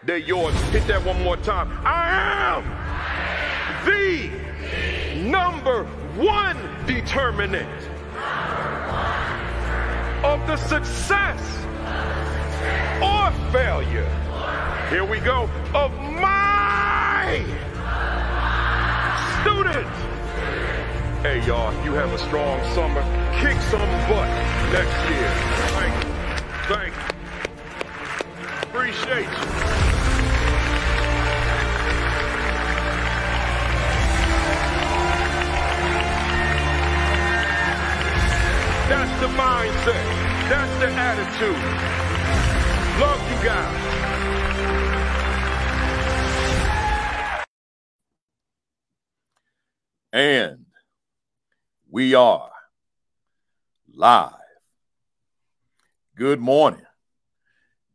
They're yours. Hit that one more time. I am the number one determinant of the success or failure. Here we go. Of my students. Hey, y'all, you have a strong summer. Kick some butt next year. Thank you. Thank you. Appreciate you. That's the mindset. That's the attitude. Love you guys. And we are live. Good morning.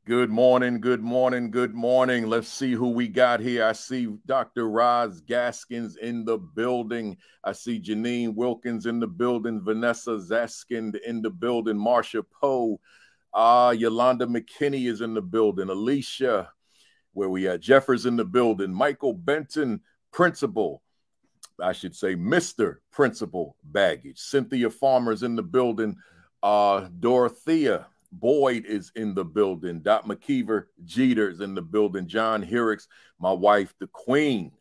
Good morning. Good morning. Good morning. Let's see who we got here. I see Dr. Roz Gaskins in the building. I see Janine Wilkins in the building. Vanessa Zaskind in the building. Marsha Poe. Yolanda McKinney is in the building. Alicia, where we at? Jeffers in the building. Michael Benton, principal. I should say Mr. Principal Baggage. Cynthia Farmer's in the building. Dorothea Boyd is in the building. Dot McKeever Jeter's in the building. John Herricks, my wife, the queen,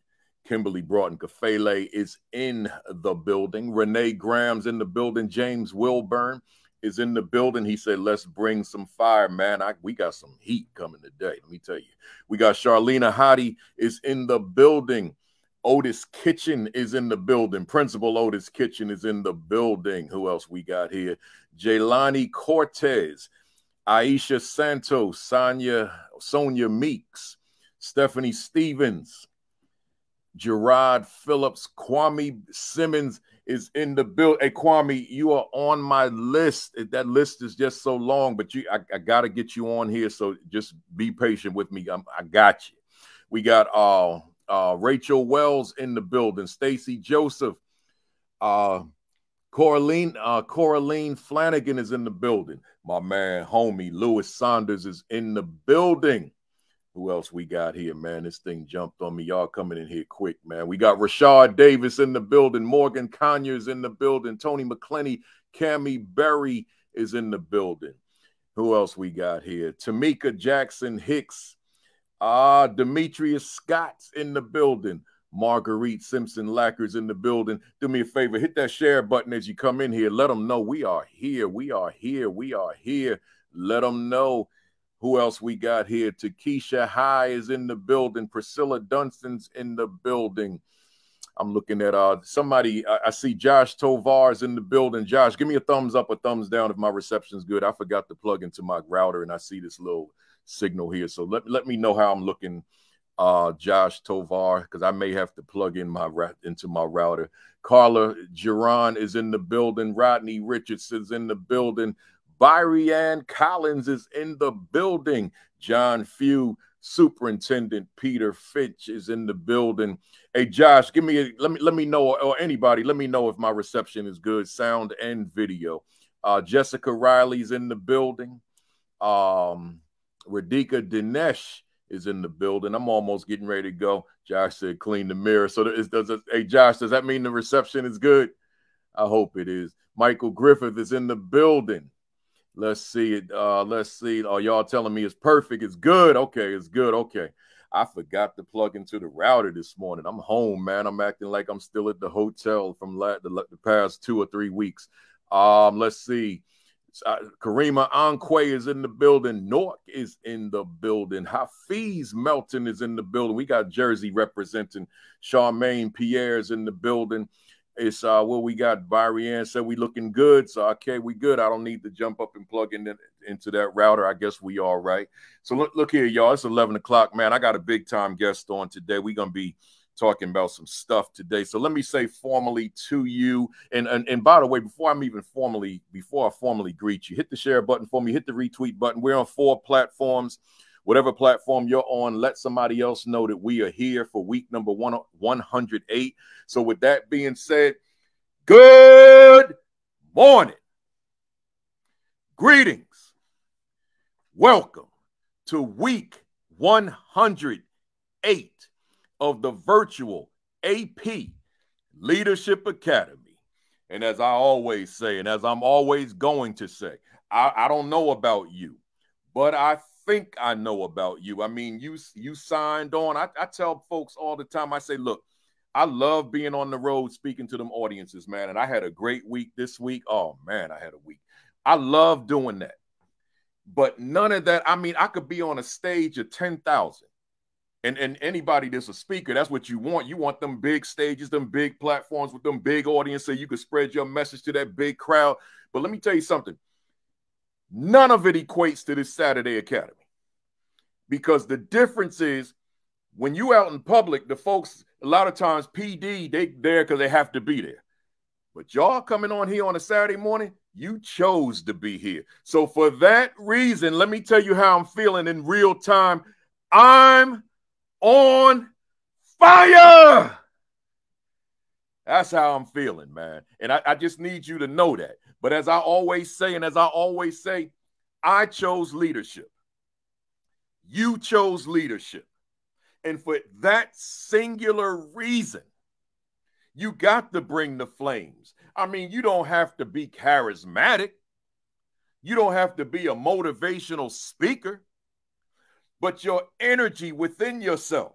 Kimberly Broughton Kafele, is in the building. Renee Graham's in the building. James Wilburn is in the building. He said, let's bring some fire, man. We got some heat coming today. Let me tell you. We got Charlena Hottie is in the building. Otis Kitchen is in the building. Principal Otis Kitchen is in the building. Who else we got here? Jaylani Cortez, Aisha Santos, Sonia Meeks, Stephanie Stevens, Gerard Phillips, Kwame Simmons is in the building. Hey, Kwame, you are on my list. That list is just so long, but I got to get you on here, so just be patient with me. I got you. We got Rachel Wells in the building. Stacy Joseph. Coraline Flanagan is in the building. My man, homie, Lewis Saunders is in the building. Who else we got here, man? This thing jumped on me. Y'all coming in here quick, man. We got Rashard Davis in the building. Morgan Conyers in the building. Tony McClenny, Cammie Berry is in the building. Who else we got here? Tamika Jackson Hicks. Demetrius Scott's in the building. Marguerite Simpson Lacquer's in the building. Do me a favor, hit that share button as you come in here. Let them know we are here. We are here. We are here. Let them know. Who else we got here? Takesha High is in the building. Priscilla Dunston's in the building. I'm looking at somebody. I see Josh Tovar's in the building. Josh, give me a thumbs up or thumbs down if my reception's good. I forgot to plug into my router, and I see this little signal here. So let me know how I'm looking, Josh Tovar, because I may have to plug in into my router. Carla Giron is in the building. Rodney Richards is in the building. Byrianne Collins is in the building. John Few, Superintendent Peter Finch is in the building. Hey, Josh, let me know, or anybody, let me know if my reception is good, sound and video. Jessica Riley's in the building. Radhika Dinesh is in the building. I'm almost getting ready to go. Josh said, clean the mirror. So hey, Josh, does that mean the reception is good? I hope it is. Michael Griffith is in the building. Let's see it. Let's see. Oh, y'all telling me it's perfect. It's good. Okay, it's good. Okay. I forgot to plug into the router this morning. I'm home, man. I'm acting like I'm still at the hotel from the past 2 or 3 weeks. Let's see. Karima Anque is in the building. Nork is in the building. Hafiz Melton is in the building. We got Jersey representing. Charmaine Pierre is in the building. It's what we got. Byrianne said we looking good. So, okay, we good. I don't need to jump up and plug into that router. I guess we all right. So look here, y'all. It's 11 o'clock, man. I got a big time guest on today. We're going to be talking about some stuff today. So let me say formally to you, and by the way, before I formally greet you, hit the share button for me, hit the retweet button. We're on 4 platforms. Whatever platform you're on, let somebody else know that we are here for week number 108. So with that being said, good morning. Greetings. Welcome to week 108 of the virtual AP Leadership Academy. And as I always say, and as I'm always going to say, I don't know about you, but I think I know about you. I mean, you signed on. I tell folks all the time, I say, look, I love being on the road speaking to them audiences, man. And I had a great week this week. Oh, man, I had a week. I love doing that. But none of that. I mean, I could be on a stage of 10,000. And anybody that's a speaker, that's what you want. You want them big stages, them big platforms with them big audience so you can spread your message to that big crowd. But let me tell you something. None of it equates to this Saturday Academy. Because the difference is when you out in public, the folks, a lot of times PD, they there because they have to be there. But y'all coming on here on a Saturday morning, you chose to be here. So for that reason, let me tell you how I'm feeling in real time. I'm on fire. That's how I'm feeling, man. And I just need you to know that. But as I always say, I chose leadership. You chose leadership. And for that singular reason, you got to bring the flames. I mean, you don't have to be charismatic. You don't have to be a motivational speaker. But your energy within yourself,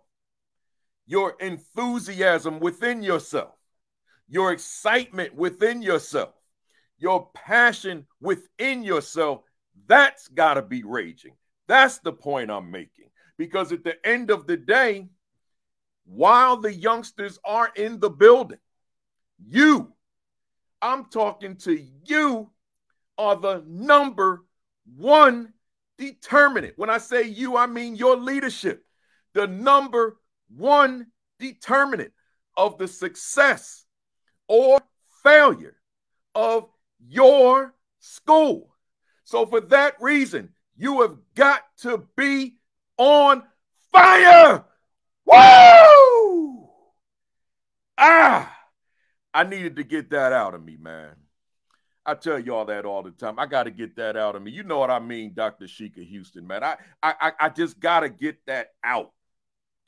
your enthusiasm within yourself, your excitement within yourself, your passion within yourself, that's got to be raging. That's the point I'm making. Because at the end of the day, while the youngsters are in the building, I'm talking to you, are the number one determinant. When I say you, I mean your leadership. The number one determinant of the success or failure of your school. So for that reason, you have got to be on fire. Woo! I needed to get that out of me, man. I tell y'all that all the time. I got to get that out of me. You know what I mean, Dr. Sheikah Houston, man. I just got to get that out.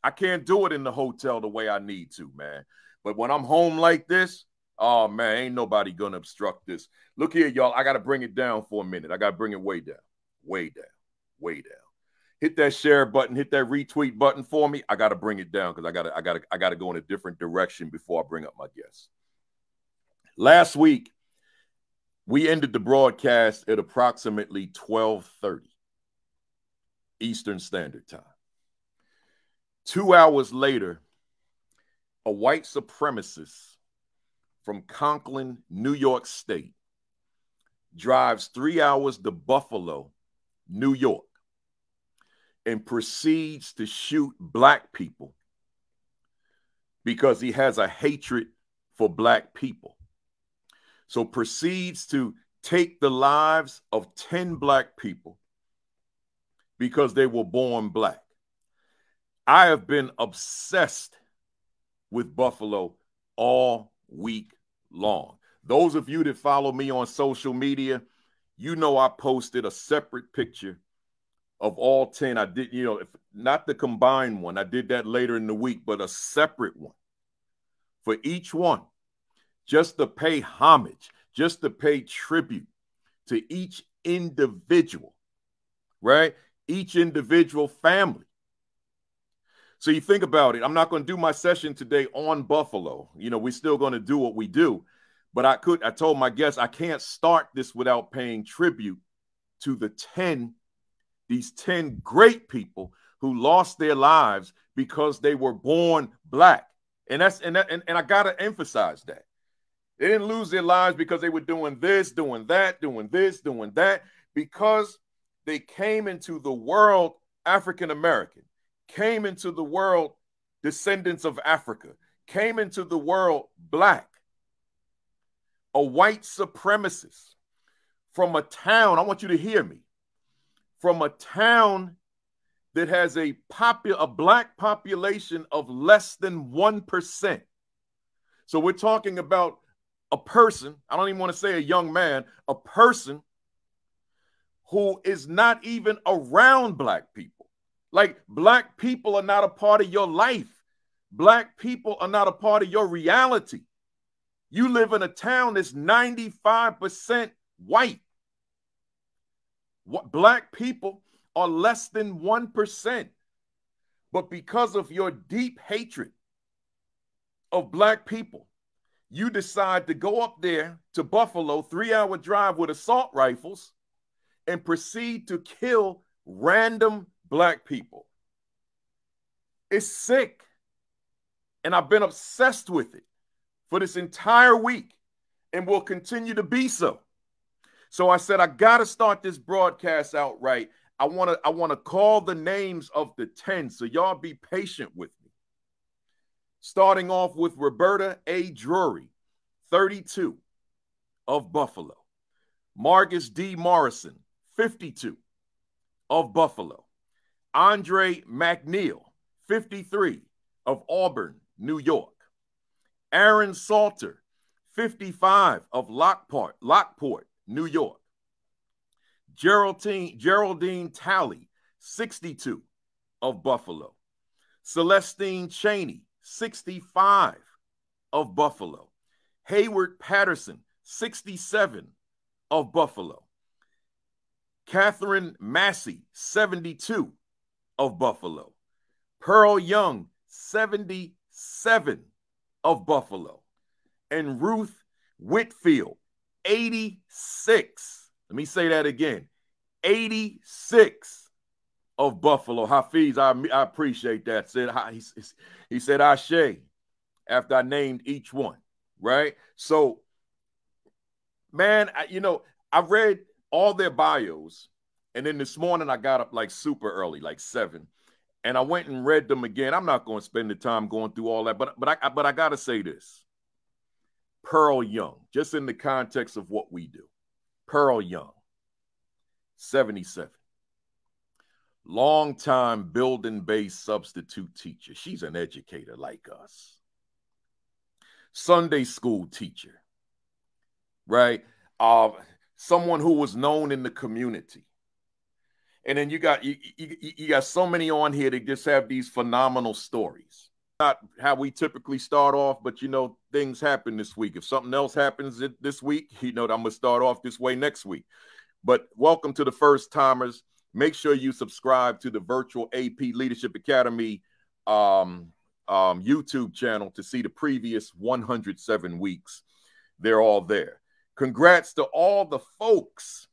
I can't do it in the hotel the way I need to, man. But when I'm home like this, oh, man, ain't nobody going to obstruct this. Look here, y'all. I got to bring it down for a minute. I got to bring it way down, way down, way down. Hit that share button, hit that retweet button for me. I got to bring it down because I got to go in a different direction before I bring up my guests. Last week, we ended the broadcast at approximately 12:30 Eastern Standard Time. 2 hours later, a white supremacist from Conklin, New York State, drives 3 hours to Buffalo, New York, and proceeds to shoot black people because he has a hatred for black people. So proceeds to take the lives of 10 black people because they were born black. I have been obsessed with Buffalo all week long. Those of you that follow me on social media, you know I posted a separate picture of all 10. I did, not the combined one. I did that later in the week, but a separate one for each one, just to pay homage, just to pay tribute to each individual, right? Each individual family. So you think about it. I'm not going to do my session today on Buffalo. We're still going to do what we do. But I told my guests, I can't start this without paying tribute to these 10 great people who lost their lives because they were born black. And I got to emphasize that. They didn't lose their lives because they were doing this, doing that, doing this, doing that, because they came into the world African-American, came into the world descendants of Africa, came into the world black. A white supremacist from a town, I want you to hear me, from a town that has a black population of less than 1%. So we're talking about a person, I don't even want to say a young man, a person who is not even around black people. Like, black people are not a part of your life. Black people are not a part of your reality. You live in a town that's 95% white. Black people are less than 1%. But because of your deep hatred of black people, you decide to go up there to Buffalo, 3-hour drive with assault rifles, and proceed to kill random black people. It's sick. And I've been obsessed with it for this entire week and will continue to be so. So I said, I got to start this broadcast out right. I want to call the names of the 10, so y'all be patient with me. Starting off with Roberta A. Drury, 32, of Buffalo. Marcus D. Morrison, 52, of Buffalo. Andre McNeil, 53, of Auburn, New York. Aaron Salter, 55, of Lockport, New York. Geraldine Talley, 62, of Buffalo. Celestine Cheney, 65, of Buffalo. Hayward Patterson, 67, of Buffalo. Catherine Massey, 72, of Buffalo. Pearl Young, 77, of Buffalo. And Ruth Whitfield, 86. Let me say that again. 86 of Buffalo. Hafiz, I appreciate that. He said, Ashe, after I named each one, right? So, man, I read all their bios, and then this morning I got up like super early, like 7, and I went and read them again. I'm not going to spend the time going through all that, but I got to say this. Pearl Young, just in the context of what we do. Pearl Young, 77. Longtime building-based substitute teacher. She's an educator like us. Sunday school teacher, right? Someone who was known in the community. And then you got so many on here that just have these phenomenal stories. Not how we typically start off, but things happen this week. If something else happens this week, I'm going to start off this way next week. But welcome to the first timers. Make sure you subscribe to the Virtual AP Leadership Academy YouTube channel to see the previous 107 weeks. They're all there. Congrats to all the folks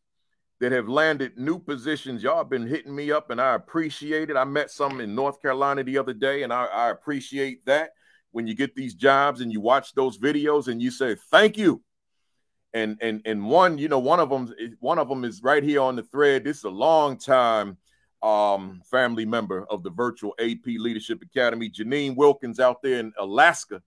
that have landed new positions. Y'all have been hitting me up, and I appreciate it. I met some in North Carolina the other day, and I appreciate that. When you get these jobs and you watch those videos and you say, thank you. And one of them is right here on the thread. This is a long time family member of the Virtual AP Leadership Academy, Janine Wilkins out there in Alaska.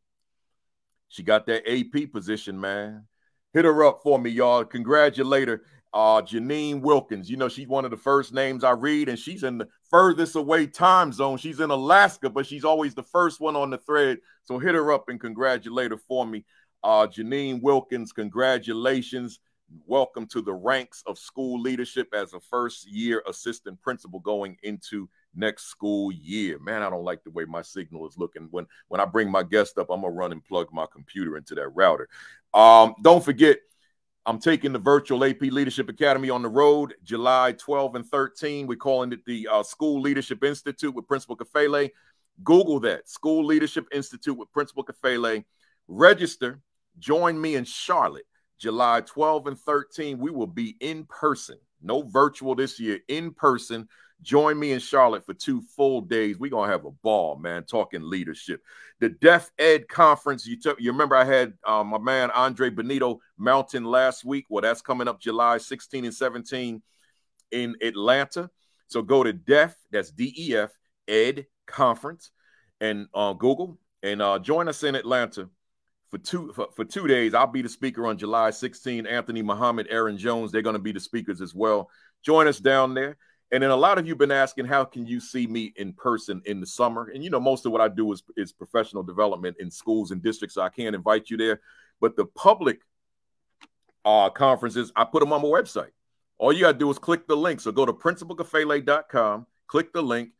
She got that AP position, man. Hit her up for me, y'all. Congratulate her. Janine Wilkins, she's one of the first names I read, and she's in the furthest away time zone. She's in Alaska, but she's always the first one on the thread. So hit her up and congratulate her for me. Janine Wilkins, congratulations. Welcome to the ranks of school leadership as a first-year assistant principal going into next school year. Man, I don't like the way my signal is looking. When I bring my guest up, I'm going to run and plug my computer into that router. Don't forget, I'm taking the Virtual AP Leadership Academy on the road, July 12 and 13. We're calling it the School Leadership Institute with Principal Kafele. Google that, School Leadership Institute with Principal Kafele. Register. Join me in Charlotte, July 12 and 13. We will be in person. No virtual this year, in person. Join me in Charlotte for 2 full days. We're going to have a ball, man, talking leadership. The Deaf Ed Conference, you remember I had my man Andre Benito Mountain last week. Well, that's coming up July 16 and 17 in Atlanta. So go to Deaf, that's DEF, Ed Conference, and Google, and join us in Atlanta for 2 days. I'll be the speaker on July 16. Anthony Muhammad, Aaron Jones, they're going to be the speakers as well. Join us down there. And then a lot of you have been asking, how can you see me in person in the summer? And, most of what I do is professional development in schools and districts, so I can't invite you there. But the public conferences, I put them on my website. All you got to do is click the link. So go to principalkafele.com, click the link,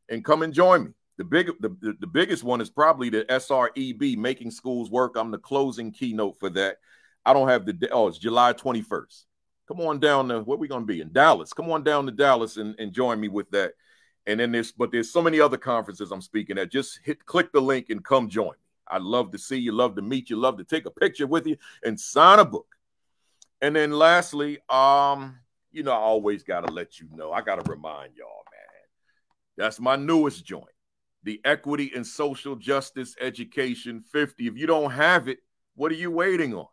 and come and join me. The biggest one is probably the SREB, Making Schools Work. I'm the closing keynote for that. I don't have the, it's July 21st. Come on down to, where we going to be? In Dallas. Come on down to Dallas and join me with that. And then there's so many other conferences I'm speaking at. Just click the link and come join me. I'd love to see you, love to meet you, love to take a picture with you and sign a book. And then lastly, you know, I always got to let you know, I got to remind y'all, man, that's my newest joint, the Equity and Social Justice Education 50. If you don't have it, what are you waiting on?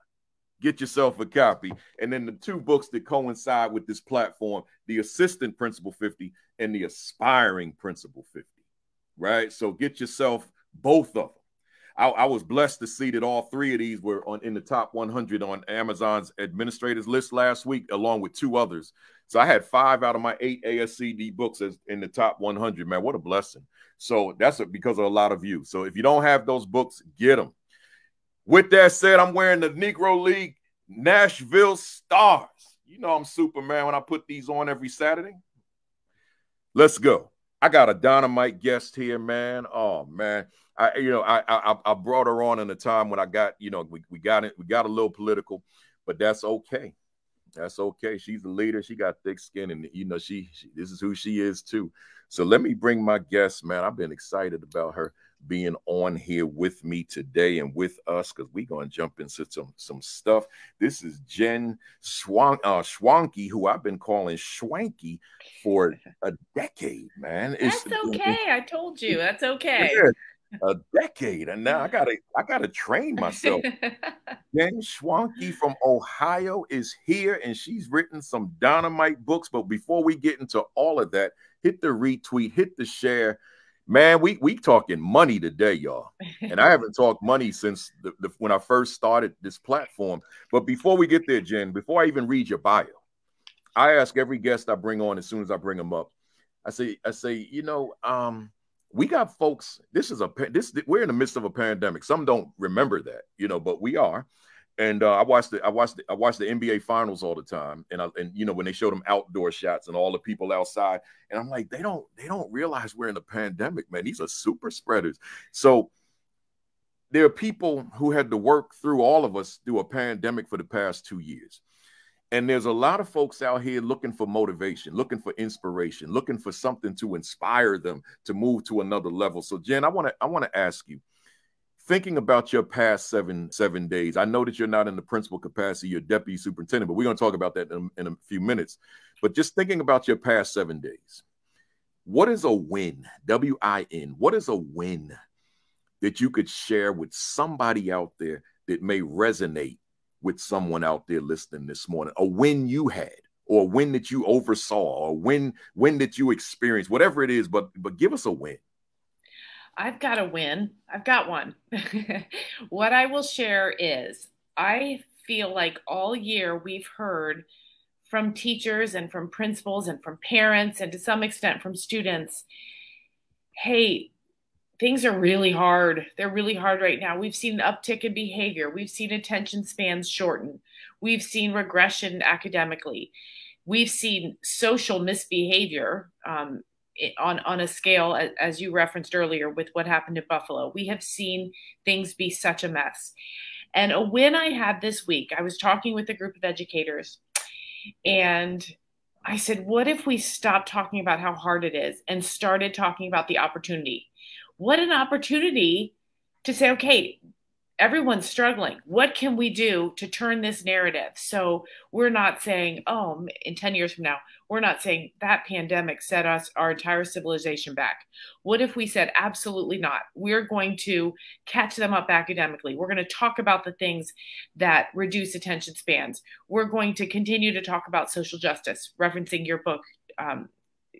Get yourself a copy. And then the two books that coincide with this platform, the Assistant Principal 50 and the Aspiring Principal 50, right? So get yourself both of them. I was blessed to see that all three of these were in the top 100 on Amazon's administrators list last week, along with two others. So I had 5 out of my 8 ASCD books as in the top 100, man. What a blessing. So that's because of a lot of you. So if you don't have those books, get them. With that said, I'm wearing the Negro League Nashville Stars. You know I'm Superman when I put these on every Saturday. Let's go. I got a dynamite guest here, man. Oh, man. I brought her on in a time when I got, you know, we got a little political, but that's okay. That's okay. She's a leader. She got thick skin, and you know, this is who she is too. So let me bring my guest, man. I've been excited about her being on here with me today and with us, because we're going to jump into some stuff. This is Jin Schwanke, who I've been calling Schwanke for a decade, man. That's okay. I told you. That's okay. Yeah. A decade, and now I gotta train myself. Jin Schwanke from Ohio is here, and she's written some dynamite books. But before we get into all of that, hit the retweet, hit the share, man. We talking money today, y'all, and I haven't talked money since when I first started this platform. But before we get there, Jen, before I even read your bio, I ask every guest I bring on as soon as I bring them up. I say, you know, we got folks. We're in the midst of a pandemic. Some don't remember that, you know, but we are. And I watch the NBA finals all the time. And you know, when they show them outdoor shots and all the people outside, and I'm like, they don't realize we're in a pandemic, man. These are super spreaders. So there are people who had to work through all of us through a pandemic for the past 2 years. And there's a lot of folks out here looking for motivation, looking for inspiration, looking for something to inspire them to move to another level. So, Jen, I want to ask you, thinking about your past seven days, I know that you're not in the principal capacity, you're deputy superintendent, but we're going to talk about that in a few minutes. But just thinking about your past 7 days, what is a win? W-I-N. What is a win that you could share with somebody out there that may resonate with someone out there listening this morning? A win you had, or a win that you oversaw, or a win that you experienced, whatever it is, but give us a win. I've got a win. I've got one. What I will share is I feel like all year we've heard from teachers and from principals and from parents and to some extent from students, hey, things are really hard. They're really hard right now. We've seen an uptick in behavior. We've seen attention spans shorten. We've seen regression academically. We've seen social misbehavior on a scale, as you referenced earlier, with what happened in Buffalo. We have seen things be such a mess. And a win I had this week, I was talking with a group of educators, and I said, what if we stopped talking about how hard it is and started talking about the opportunity? What an opportunity to say, okay, everyone's struggling. What can we do to turn this narrative? So we're not saying, oh, in 10 years from now, we're not saying that pandemic set our entire civilization back. What if we said, absolutely not. We're going to catch them up academically. We're going to talk about the things that reduce attention spans. We're going to continue to talk about social justice, referencing your book.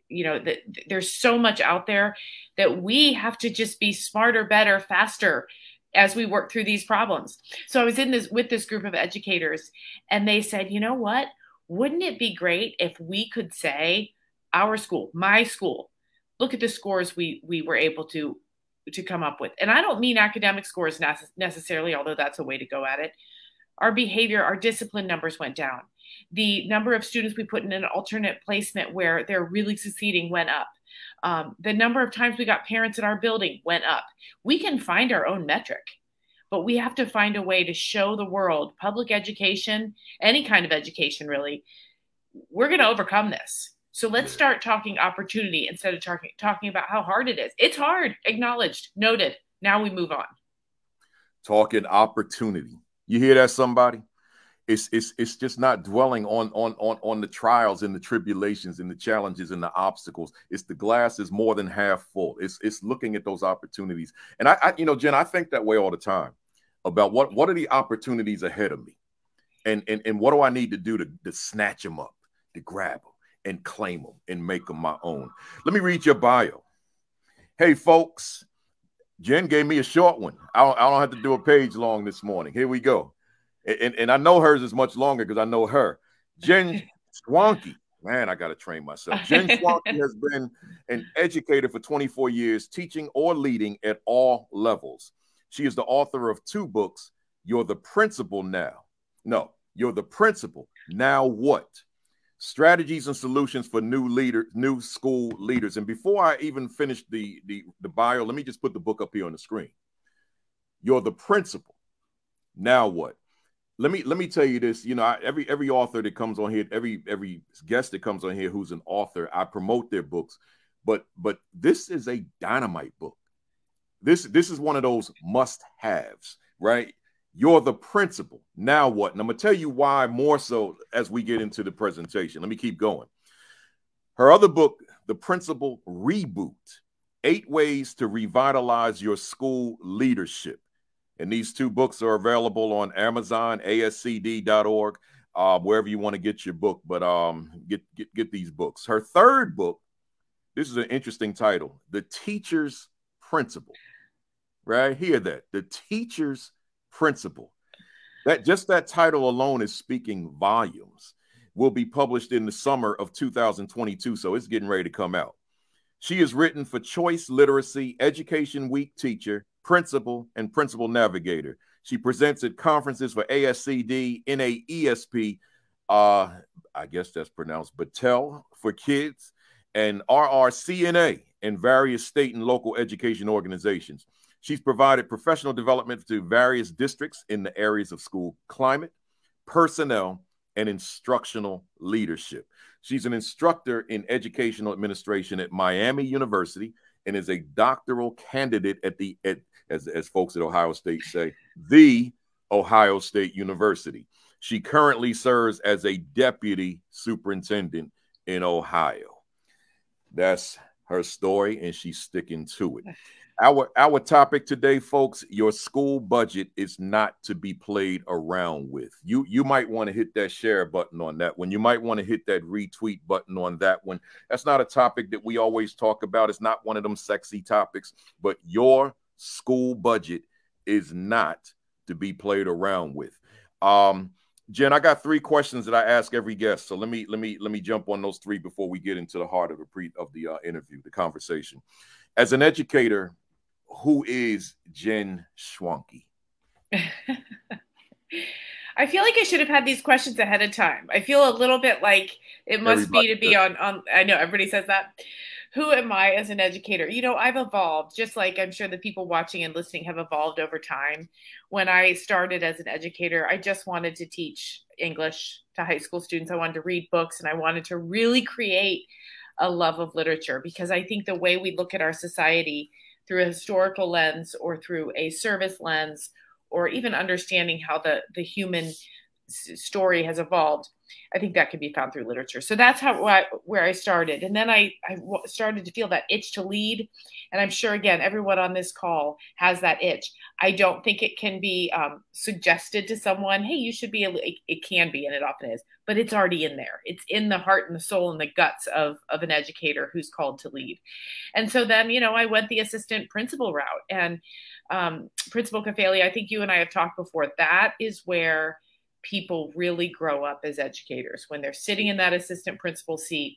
You know, there's so much out there that we have to just be smarter, better, faster as we work through these problems. So I was with this group of educators, and they said, you know what? Wouldn't it be great if we could say, our school, my school, look at the scores we were able to come up with. And I don't mean academic scores necessarily, although that's a way to go at it. Our behavior, our discipline numbers went down. The number of students we put in an alternate placement where they're really succeeding went up. The number of times we got parents in our building went up. We can find our own metric, but we have to find a way to show the world public education, any kind of education, really, we're going to overcome this. So let's start talking opportunity instead of talking about how hard it is. It's hard, acknowledged, noted. Now we move on. Talking opportunity. You hear that, somebody? It's just not dwelling on the trials and the tribulations and the challenges and the obstacles. It's the glass is more than half full. It's looking at those opportunities. And I Jen, I think that way all the time about what are the opportunities ahead of me, and what do I need to do to snatch them up, to grab them and claim them and make them my own. Let me read your bio. Hey, folks, Jen gave me a short one. I don't have to do a page long this morning. Here we go. And I know hers is much longer because I know her. Jin Schwanke. Man, I got to train myself. Jin Schwanke has been an educator for 24 years, teaching or leading at all levels. She is the author of 2 books, You're the Principal Now. No, You're the Principal. Now What? Strategies and Solutions for New School Leaders. And before I even finish the bio, let me just put the book up here on the screen. You're the Principal. Now What? Let me tell you this. You know, every author that comes on here, every guest that comes on here who's an author, I promote their books. But this is a dynamite book. This is one of those must-haves, right? You're the Principal. Now what? And I'm going to tell you why more so as we get into the presentation. Let me keep going. Her other book, The Principal Reboot, 8 Ways to Revitalize Your School Leadership. And these 2 books are available on Amazon, ascd.org, wherever you want to get your book. But get these books. Her third book, this is an interesting title, The Teacher's Principle. Right? Hear that. The Teacher's Principle. That title alone is speaking volumes. Will be published in the summer of 2022, so it's getting ready to come out. She is written for Choice Literacy, Education Week Teacher, Principal, and Principal Navigator. She presents at conferences for ASCD, NAESP, I guess that's pronounced Battelle for kids, and RRCNA, and various state and local education organizations. She's provided professional development to various districts in the areas of school climate, personnel, and instructional leadership. She's an instructor in educational administration at Miami University and is a doctoral candidate as folks at Ohio State say, the Ohio State University. She currently serves as a deputy superintendent in Ohio. That's her story, and she's sticking to it. Our topic today, folks, your school budget is not to be played around with. You might want to hit that share button on that one. You might want to hit that retweet button on that one. That's not a topic that we always talk about. It's not one of them sexy topics, but your school budget is not to be played around with. Jen, I got 3 questions that I ask every guest. So let me jump on those 3 before we get into the heart of the interview, the conversation. As an educator, who is Jin Schwanke? I feel like I should have had these questions ahead of time. I feel a little bit like it must be to be on, I know everybody says that. Who am I as an educator? You know, I've evolved, just like I'm sure the people watching and listening have evolved over time. When I started as an educator, I just wanted to teach English to high school students. I wanted to read books, and I wanted to really create a love of literature, because I think the way we look at our society through a historical lens or through a service lens, or even understanding how the human story has evolved, I think that can be found through literature. So that's where I started. And then I started to feel that itch to lead. And I'm sure, again, everyone on this call has that itch. I don't think it can be suggested to someone, hey, you should be, it can be, and it often is, but it's already in there. It's in the heart and the soul and the guts of an educator who's called to lead. And so then, you know, I went the assistant principal route. And Principal Kafele, I think you and I have talked before, that is where people really grow up as educators, when they're sitting in that assistant principal seat.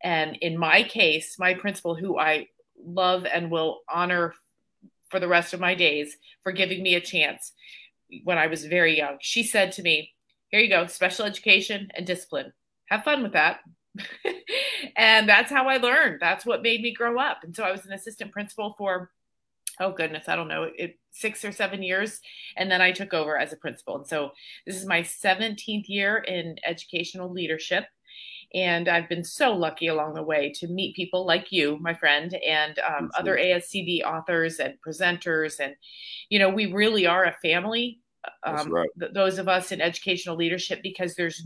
And in my case, my principal, who I love and will honor for the rest of my days for giving me a chance when I was very young, she said to me, here you go, special education and discipline. Have fun with that. And that's how I learned. That's what made me grow up. And so I was an assistant principal for, oh goodness, I don't know, 6 or 7 years. And then I took over as a principal. And so this is my 17th year in educational leadership. And I've been so lucky along the way to meet people like you, my friend, and other ASCD authors and presenters. And, you know, we really are a family, right. Those of us in educational leadership, because there is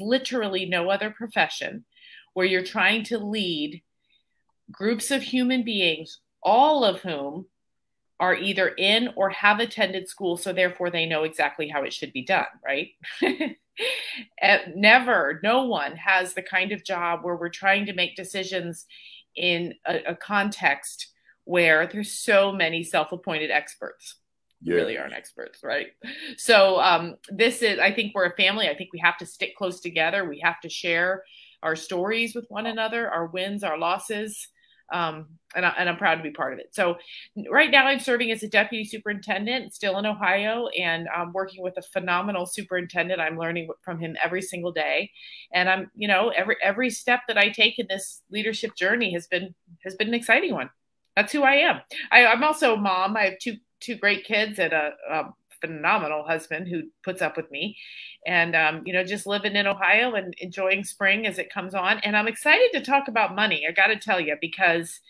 literally no other profession where you're trying to lead groups of human beings, all of whom are either in or have attended school, so therefore they know exactly how it should be done, right? No one has the kind of job where we're trying to make decisions in a context where there's so many self-appointed experts. Yeah. Really aren't experts, right? So I think we're a family. I think we have to stick close together. We have to share our stories with one another, our wins, our losses. And I'm proud to be part of it. So right now I'm serving as a deputy superintendent, still in Ohio, and I'm working with a phenomenal superintendent. I'm learning from him every single day. And I'm, you know, every step that I take in this leadership journey has been an exciting one. That's who I am. I'm also a mom. I have two great kids and a phenomenal husband who puts up with me, and you know, just living in Ohio and enjoying spring as it comes on. And I'm excited to talk about money. I got to tell you, because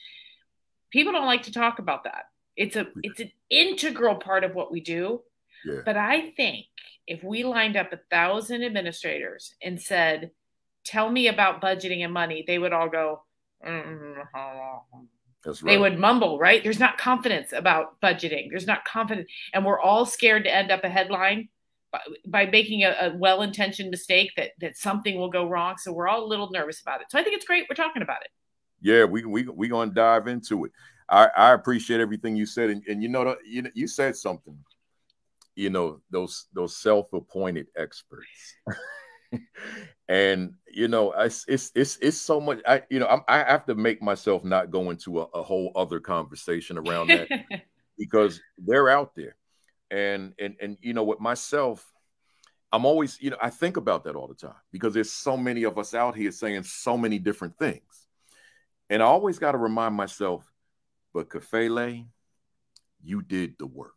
people don't like to talk about that. It's an integral part of what we do. Yeah. But I think if we lined up 1,000 administrators and said, "Tell me about budgeting and money," they would all go, That's right. They would mumble, right? There's not confidence about budgeting. There's not confidence. And we're all scared to end up a headline by making a well-intentioned mistake that something will go wrong. So we're all a little nervous about it. So I think it's great we're talking about it. Yeah, we're going to dive into it. I appreciate everything you said. And you know, you said something, you know, those self-appointed experts. And you know, it's so much. I have to make myself not go into a whole other conversation around that because they're out there, and you know, with myself, I'm always, you know, I think about that all the time because there's so many of us out here saying so many different things, and I always got to remind myself, but Kafele, you did the work.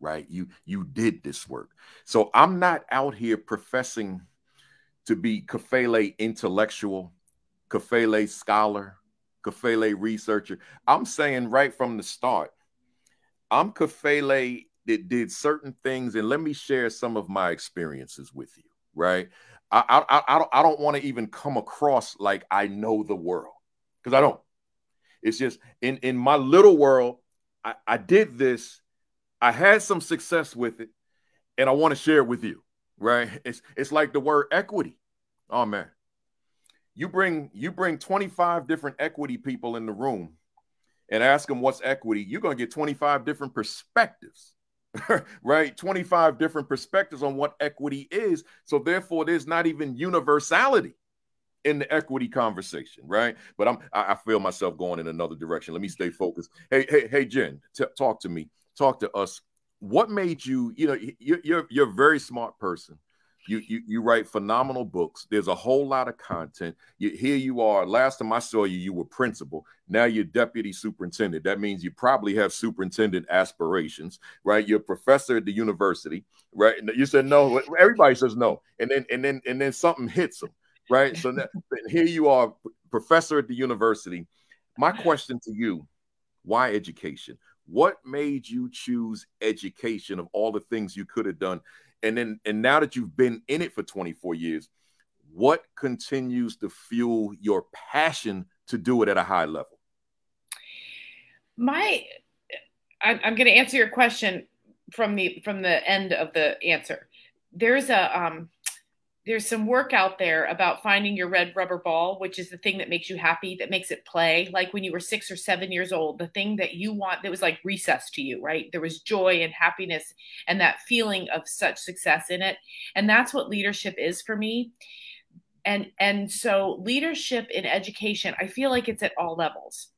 Right? You did this work. So I'm not out here professing to be Kafele intellectual, Kafele scholar, Kafele researcher. I'm saying right from the start, I'm Kafele that did certain things, and let me share some of my experiences with you, right? I don't want to even come across like I know the world, because I don't. It's just in my little world, I did this. I had some success with it, and I want to share it with you, right? It's like the word equity. Oh man, you bring 25 different equity people in the room and ask them what's equity. You're going to get 25 different perspectives, right? 25 different perspectives on what equity is. So therefore, there's not even universality in the equity conversation, right? But I feel myself going in another direction. Let me stay focused. Hey, Jen, talk to me. Talk to us. What made you, you know, you're a very smart person. You write phenomenal books. There's a whole lot of content. Here you are. Last time I saw you, you were principal. Now you're deputy superintendent. That means you probably have superintendent aspirations, right? You're a professor at the university, right? You said no. Everybody says no, and then something hits them, right? So here you are, professor at the university. My question to you: why education? What made you choose education of all the things you could have done? And now that you've been in it for 24 years, what continues to fuel your passion to do it at a high level? I'm going to answer your question from the end of the answer. There's some work out there about finding your red rubber ball, which is the thing that makes you happy, that makes it play. Like when you were 6 or 7 years old, the thing that you want, that was like recess to you, right? There was joy and happiness and that feeling of such success in it. And that's what leadership is for me. And so leadership in education, I feel like it's at all levels.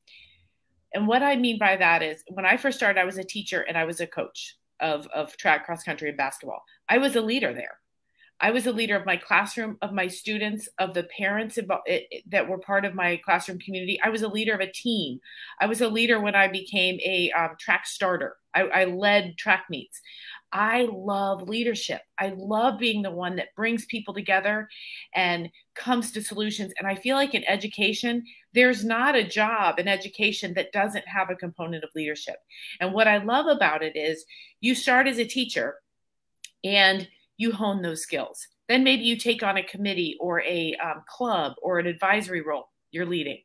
And what I mean by that is when I first started, I was a teacher and I was a coach of track, cross country, and basketball. I was a leader there. I was a leader of my classroom, of my students, of the parents that were part of my classroom community. I was a leader of a team. I was a leader when I became a track starter. I led track meets. I love leadership. I love being the one that brings people together and comes to solutions. And I feel like in education, there's not a job in education that doesn't have a component of leadership. And what I love about it is you start as a teacher and you hone those skills. Then maybe you take on a committee or a club or an advisory role you're leading.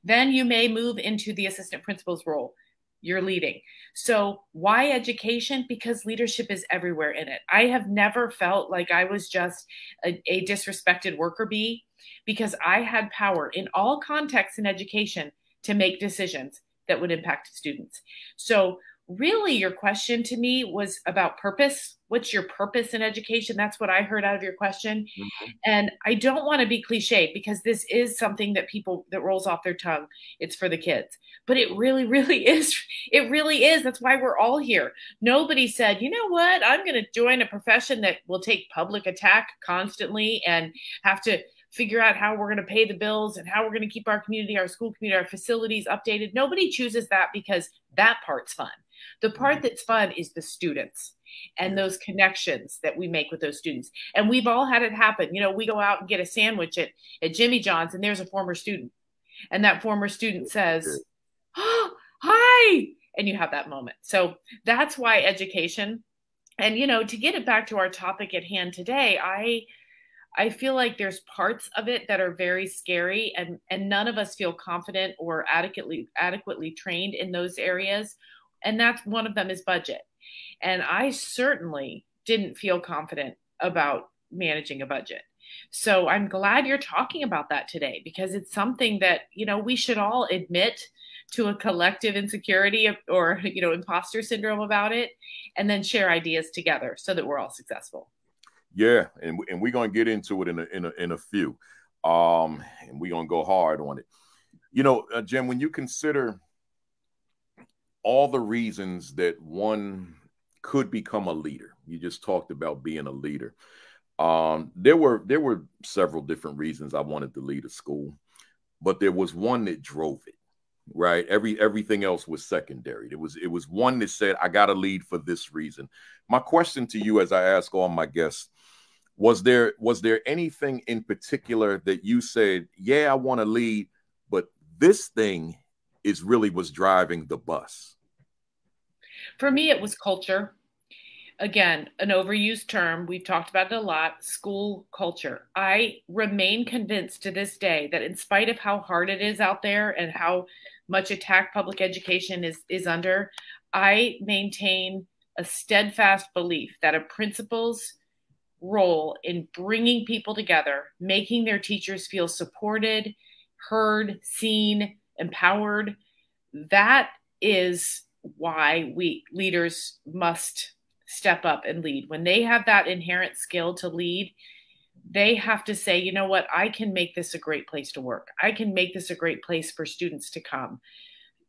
Then you may move into the assistant principal's role you're leading. So why education? Because leadership is everywhere in it. I have never felt like I was just a disrespected worker bee, because I had power in all contexts in education to make decisions that would impact students. So really your question to me was about purpose. What's your purpose in education? That's what I heard out of your question. Mm-hmm. And I don't want to be cliche, because this is something that rolls off their tongue. It's for the kids, but it really, really is. It really is. That's why we're all here. Nobody said, you know what, I'm going to join a profession that will take public attack constantly and have to figure out how we're going to pay the bills and how we're going to keep our community, our school community, our facilities updated. Nobody chooses that because that part's fun. The part that's fun is the students and those connections that we make with those students. And we've all had it happen. You know, we go out and get a sandwich at Jimmy John's and there's a former student. And that former student says, oh, hi. And you have that moment. So that's why education. And, you know, to get it back to our topic at hand today, I feel like there's parts of it that are very scary, and none of us feel confident or adequately trained in those areas. And that's one of them is budget. And I certainly didn't feel confident about managing a budget. So I'm glad you're talking about that today, because it's something that, you know, we should all admit to a collective insecurity or, you know, imposter syndrome about it, and then share ideas together so that we're all successful. Yeah, and we're gonna get into it in a few, and we're gonna go hard on it. You know, Jen, when you consider all the reasons that one could become a leader, you just talked about being a leader. There were several different reasons I wanted to lead a school, but there was one that drove it. Right, everything else was secondary. It was one that said, I got to lead for this reason. My question to you, as I ask all my guests, was there anything in particular that you said, yeah, I want to lead, but this thing was driving the bus? For me, it was culture. Again, an overused term. We've talked about it a lot. School culture. I remain convinced to this day that in spite of how hard it is out there and how much attack public education is under, I maintain a steadfast belief that a principal's role in bringing people together, making their teachers feel supported, heard, seen, empowered, that is why we leaders must step up and lead. When they have that inherent skill to lead, they have to say, you know what, I can make this a great place to work. I can make this a great place for students to come.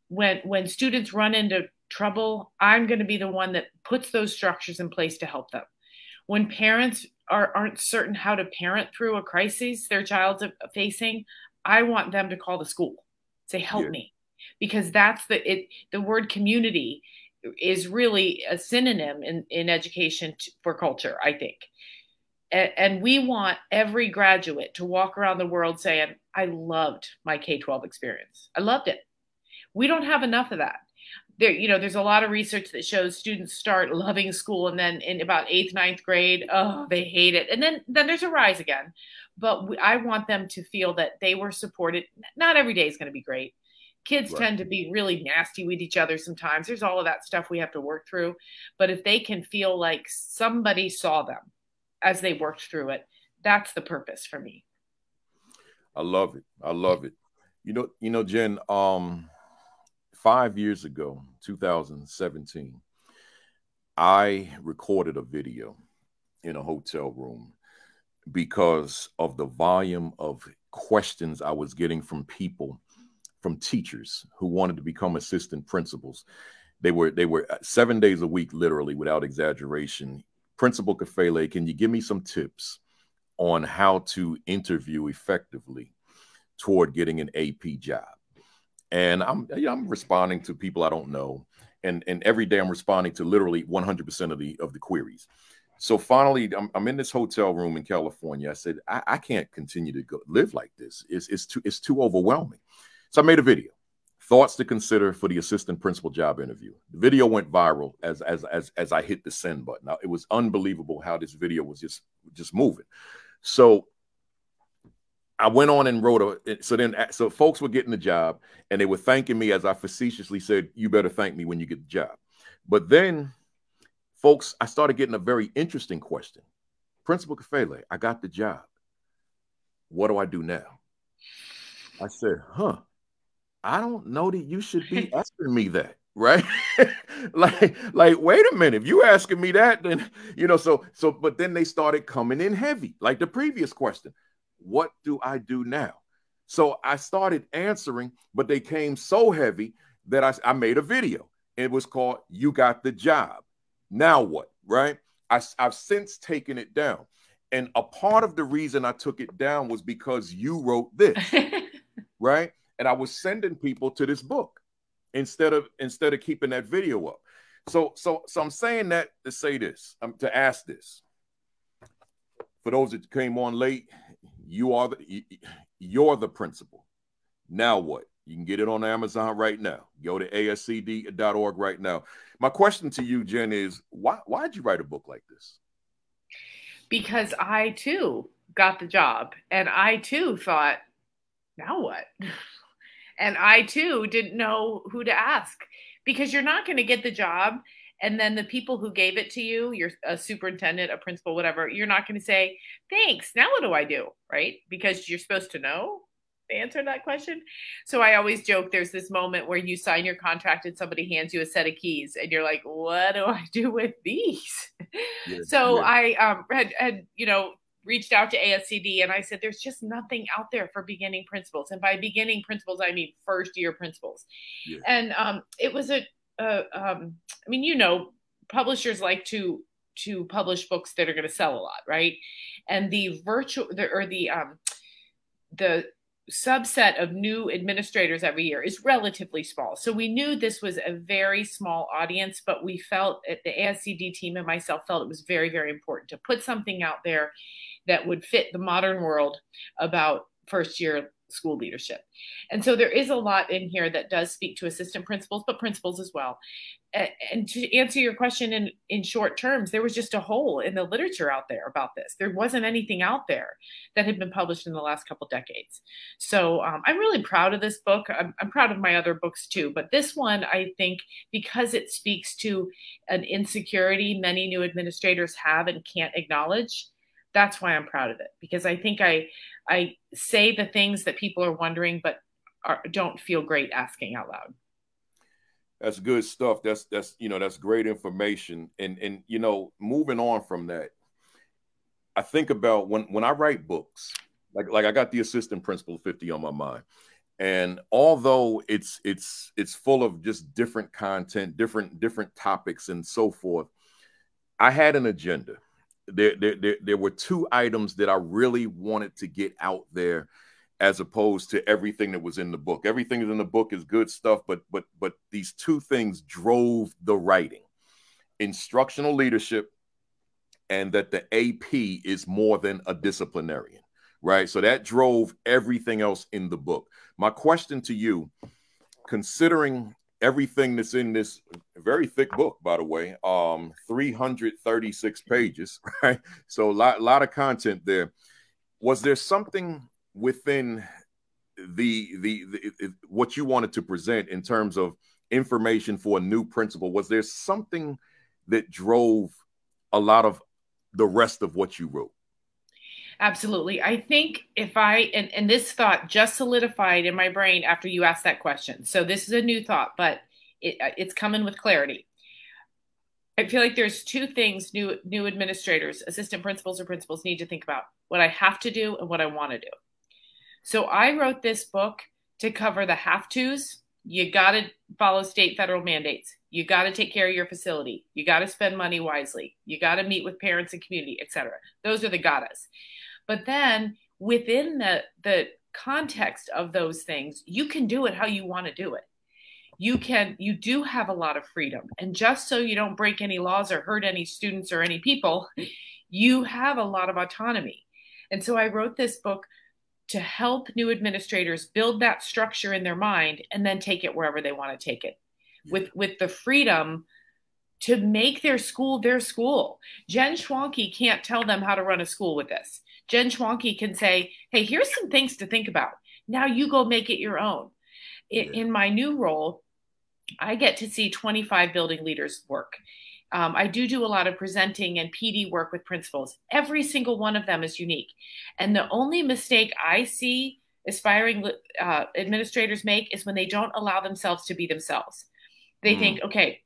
When students run into trouble, I'm going to be the one that puts those structures in place to help them. When parents aren't certain how to parent through a crisis their child's facing, I want them to call the school, say, help me. Because that's the word community is really a synonym in education for culture, I think. And we want every graduate to walk around the world saying, I loved my K-12 experience. I loved it. We don't have enough of that. There's a lot of research that shows students start loving school, and then in about 8th, 9th grade, they hate it. And then there's a rise again. But I want them to feel that they were supported. Not every day is going to be great. Kids tend to be really nasty with each other sometimes. There's all of that stuff we have to work through. But if they can feel like somebody saw them as they worked through it, that's the purpose for me. I love it. I love it. You know, Jen, 5 years ago, 2017, I recorded a video in a hotel room because of the volume of questions I was getting from people, from teachers who wanted to become assistant principals. They were 7 days a week, literally, without exaggeration. Principal Kafele, can you give me some tips on how to interview effectively toward getting an AP job. And I'm responding to people I don't know. And every day I'm responding to literally 100% of the queries. So finally, I'm in this hotel room in California. I said, I can't continue to live like this. It's too overwhelming. So I made a video, thoughts to consider for the assistant principal job interview. The video went viral as I hit the send button. Now, it was unbelievable how this video was just moving. So I went on and wrote so folks were getting the job and they were thanking me as I facetiously said, you better thank me when you get the job. But then folks, I started getting a very interesting question. Principal Kafele, I got the job. What do I do now? I said, I don't know that you should be asking me that, right? like, wait a minute. If you asking me that, then, but then they started coming in heavy, like the previous question. What do I do now? So I started answering, but they came so heavy that I made a video. It was called You Got the Job. Now what, right? I've since taken it down. And a part of the reason I took it down was because you wrote this, right? And I was sending people to this book instead of keeping that video up. So I'm saying that to say this, to ask this. For those that came on late, you're the principal. Now what? You can get it on Amazon right now. Go to ascd.org right now. My question to you, Jen, is why'd you write a book like this? Because I too got the job and I too thought, now what? And I too didn't know who to ask, because you're not going to get the job. And then the people who gave it to you, you're a superintendent, a principal, whatever, you're not going to say, thanks, now what do I do? Right? Because you're supposed to know the answer to that question. So I always joke, there's this moment where you sign your contract and somebody hands you a set of keys and you're like, what do I do with these? I had reached out to ASCD and I said, there's just nothing out there for beginning principals. And by beginning principals, I mean first year principals. Yeah. And it was publishers like to publish books that are going to sell a lot, right? And the subset of new administrators every year is relatively small. So we knew this was a very small audience, but we felt, the ASCD team and myself felt it was very, very important to put something out there that would fit the modern world about first year school leadership. And so there is a lot in here that does speak to assistant principals, but principals as well. And to answer your question in short terms, there was just a hole in the literature out there about this. There wasn't anything out there that had been published in the last couple decades. So I'm really proud of this book. I'm proud of my other books too, but this one, I think, because it speaks to an insecurity many new administrators have and can't acknowledge, that's why I'm proud of it, because I think I say the things that people are wondering, but don't feel great asking out loud. That's good stuff. That's great information. And moving on from that, I think about when I write books, like I got the Assistant Principal 50 on my mind. And although it's full of just different content, different topics and so forth, I had an agenda. There were two items that I really wanted to get out there, as opposed to everything that was in the book. Everything that's in the book is good stuff, but these two things drove the writing: instructional leadership, and that the AP is more than a disciplinarian, right? So that drove everything else in the book. My question to you, considering everything that's in this very thick book, by the way, 336 pages, right? So a lot of content there. Was there something within the what you wanted to present in terms of information for a new principal? Was there something that drove a lot of the rest of what you wrote? Absolutely. I think and this thought just solidified in my brain after you asked that question. So this is a new thought, but it's coming with clarity. I feel like there's two things new administrators, assistant principals or principals need to think about: what I have to do and what I want to do. So I wrote this book to cover the have-tos. You got to follow state, federal mandates. You got to take care of your facility. You got to spend money wisely. You got to meet with parents and community, etc. Those are the gottas. But then within the context of those things, you can do it how you want to do it. You do have a lot of freedom. And just so you don't break any laws or hurt any students or any people, you have a lot of autonomy. And so I wrote this book to help new administrators build that structure in their mind and then take it wherever they want to take it, with the freedom to make their school their school. Jen Schwanke can't tell them how to run a school with this. Jen Schwanke can say, hey, here's some things to think about. Now you go make it your own. In my new role, I get to see 25 building leaders work. I do a lot of presenting and PD work with principals. Every single one of them is unique. And the only mistake I see aspiring administrators make is when they don't allow themselves to be themselves. They think, okay,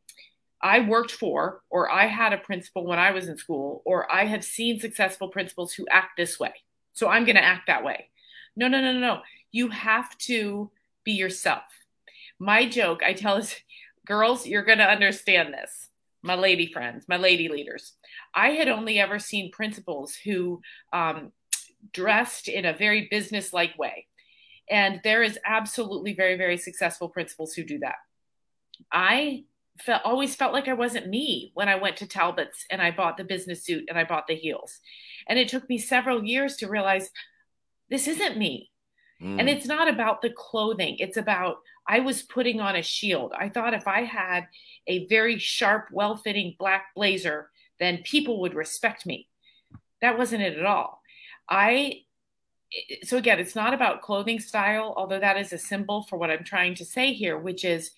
I worked for, or I had a principal when I was in school, or I have seen successful principals who act this way, so I'm going to act that way. No. You have to be yourself. My joke, I tell is, girls, you're going to understand this. My lady friends, my lady leaders. I had only ever seen principals who dressed in a very business-like way. And there is absolutely very, very successful principals who do that. I always felt like I wasn't me when I went to Talbot's and I bought the business suit and I bought the heels. And it took me several years to realize this isn't me. And it's not about the clothing. It's about, I was putting on a shield. I thought if I had a very sharp, well-fitting black blazer, then people would respect me. That wasn't it at all. So again, it's not about clothing style, although that is a symbol for what I'm trying to say here, which is,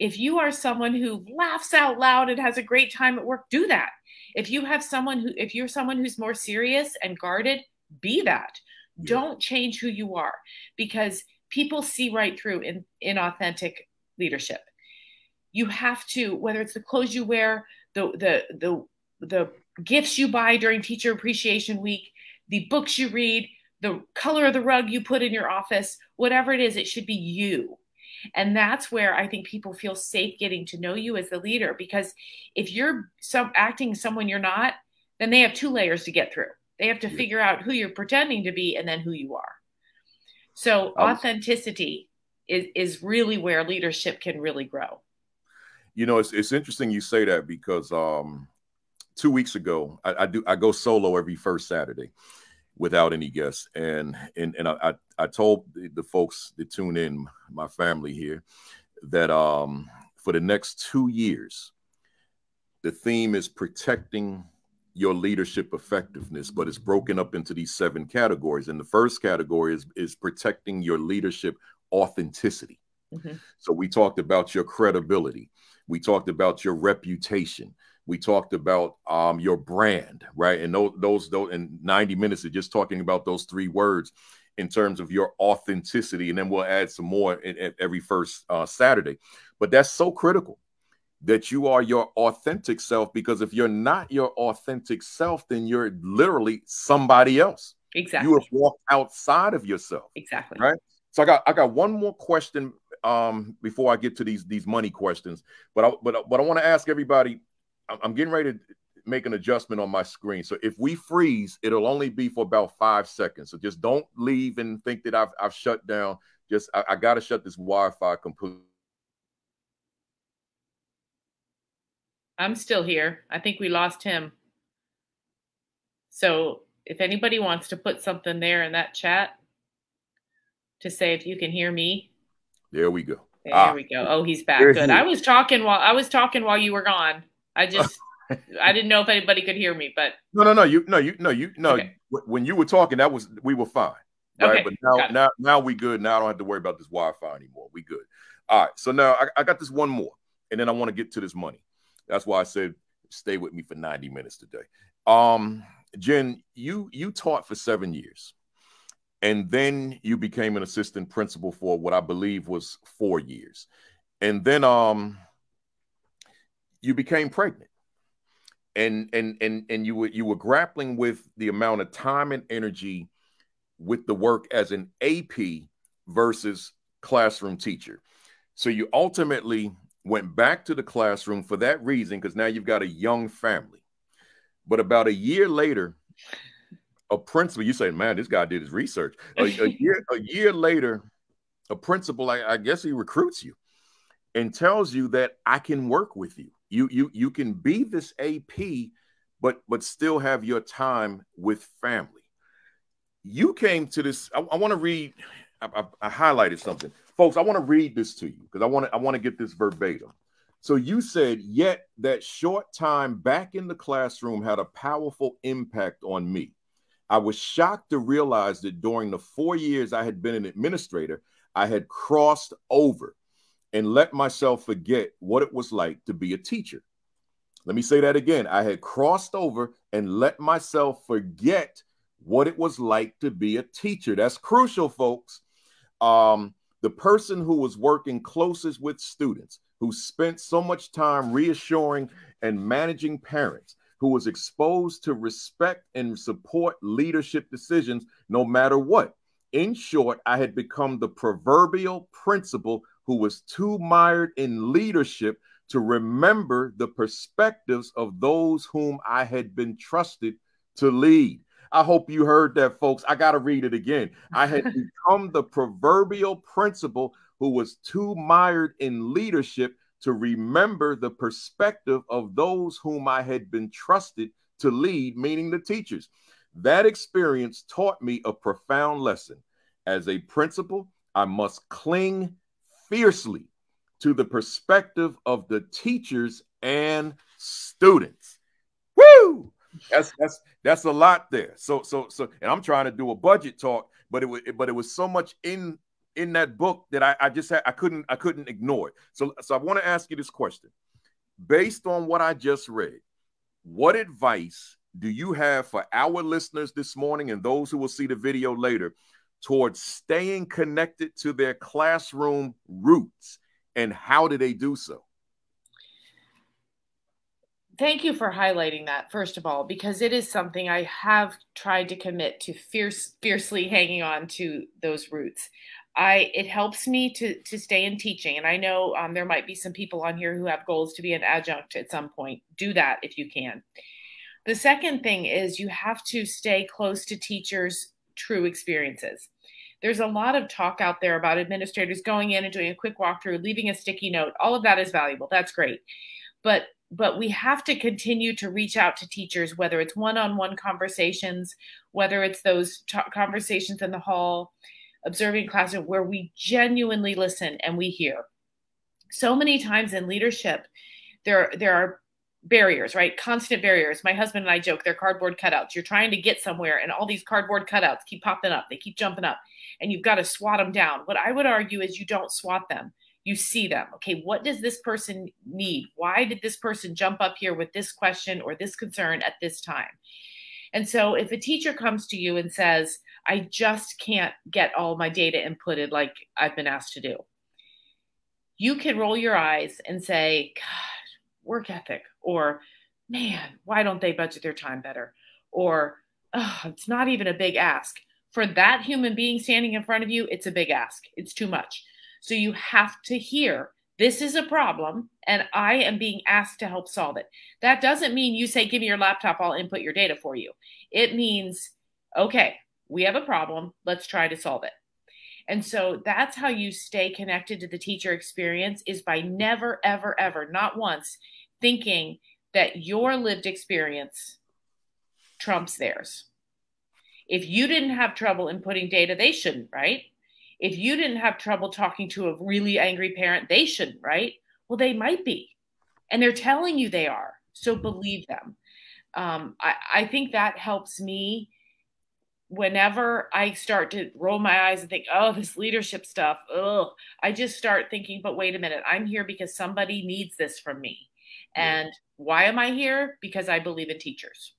if you are someone who laughs out loud and has a great time at work, do that. If you're someone who's more serious and guarded, be that. Yeah. Don't change who you are, because people see right through inauthentic leadership. You have to, whether it's the clothes you wear, the gifts you buy during Teacher Appreciation Week, the books you read, the color of the rug you put in your office, whatever it is, it should be you. And that's where I think people feel safe getting to know you as the leader, because if you're acting someone you're not, then they have two layers to get through. They have to figure out who you're pretending to be and then who you are. So authenticity is really where leadership can really grow. You know, it's interesting you say that, because 2 weeks ago, I go solo every first Saturday without any guests. And I told the folks that tune in, my family here, that for the next 2 years, the theme is protecting your leadership effectiveness, but it's broken up into these 7 categories. And the first category is protecting your leadership authenticity. So we talked about your credibility. We talked about your reputation. We talked about your brand, right? And those in 90 minutes of just talking about those 3 words in terms of your authenticity. And then we'll add some more every first Saturday. But that's so critical, that you are your authentic self, because if you're not your authentic self, then you're literally somebody else. Exactly. You have walked outside of yourself. Exactly. Right. So I got one more question before I get to these money questions. But I want to ask everybody. I'm getting ready to make an adjustment on my screen. So if we freeze, it'll only be for about 5 seconds. So just don't leave and think that I've shut down. Just I got to shut this Wi-Fi completely. I'm still here. I think we lost him. So if anybody wants to put something there in that chat to say if you can hear me. There we go. There we go. Oh, he's back. Good. I was talking while you were gone. I didn't know if anybody could hear me, but no. Okay. When you were talking, we were fine. Right. Okay, but now we good. Now I don't have to worry about this Wi-Fi anymore. We good. All right. So now I got this one more, and then I want to get to this money. That's why I said stay with me for 90 minutes today. Jen, you taught for 7 years, and then you became an assistant principal for what I believe was 4 years, and then you became pregnant, and you were grappling with the amount of time and energy with the work as an AP versus classroom teacher. So you ultimately went back to the classroom for that reason, because now you've got a young family. But about a year later, a principal, you say, man, this guy did his research. A year later, a principal, I guess he recruits you and tells you that I can work with you. You can be this AP, but still have your time with family. You came to this. I want to read. I highlighted something, folks. I want to read this to you because I want to get this verbatim. So you said, yet that short time back in the classroom had a powerful impact on me. I was shocked to realize that during the 4 years I had been an administrator, I had crossed over and let myself forget what it was like to be a teacher. Let me say that again. I had crossed over and let myself forget what it was like to be a teacher. That's crucial, folks. The person who was working closest with students, who spent so much time reassuring and managing parents, who was exposed to respect and support leadership decisions no matter what. In short, I had become the proverbial principal who was too mired in leadership to remember the perspectives of those whom I had been trusted to lead. I hope you heard that, folks. I got to read it again. I had become the proverbial principal who was too mired in leadership to remember the perspective of those whom I had been trusted to lead, meaning the teachers. That experience taught me a profound lesson. As a principal, I must cling fiercely to the perspective of the teachers and students. Woo! That's a lot there. So, and I'm trying to do a budget talk, but it was so much in that book that I couldn't ignore it. So I want to ask you this question. Based on what I just read, what advice do you have for our listeners this morning and those who will see the video later towards staying connected to their classroom roots, and how do they do so? Thank you for highlighting that, first of all, because it is something I have tried to commit to fiercely hanging on to those roots. It helps me to stay in teaching. And I know there might be some people on here who have goals to be an adjunct at some point. Do that if you can. The second thing is you have to stay close to teachers' true experiences. There's a lot of talk out there about administrators going in and doing a quick walkthrough, leaving a sticky note. All of that is valuable. That's great. But we have to continue to reach out to teachers, whether it's one-on-one conversations, whether it's those conversations in the hall, observing classroom, where we genuinely listen and we hear. So many times in leadership, there are barriers, right? Constant barriers. My husband and I joke, they're cardboard cutouts. You're trying to get somewhere and all these cardboard cutouts keep popping up. They keep jumping up and you've got to swat them down. What I would argue is you don't swat them. You see them. Okay, what does this person need? Why did this person jump up here with this question or this concern at this time? And so if a teacher comes to you and says, I just can't get all my data inputted like I've been asked to do, you can roll your eyes and say, God, work ethic, or man, why don't they budget their time better? Or oh, it's not even a big ask. For that human being standing in front of you, it's a big ask. It's too much. So you have to hear, this is a problem, and I am being asked to help solve it. That doesn't mean you say, give me your laptop, I'll input your data for you. It means, okay, we have a problem, let's try to solve it. And so that's how you stay connected to the teacher experience, is by never, ever, ever, not once, thinking that your lived experience trumps theirs. If you didn't have trouble inputting data, they shouldn't, right? If you didn't have trouble talking to a really angry parent, they shouldn't, right? Well, they might be. And they're telling you they are. So believe them. I think that helps me whenever I start to roll my eyes and think, oh, this leadership stuff, ugh. I just start thinking, but wait a minute, I'm here because somebody needs this from me. And why am I here? Because I believe in teachers.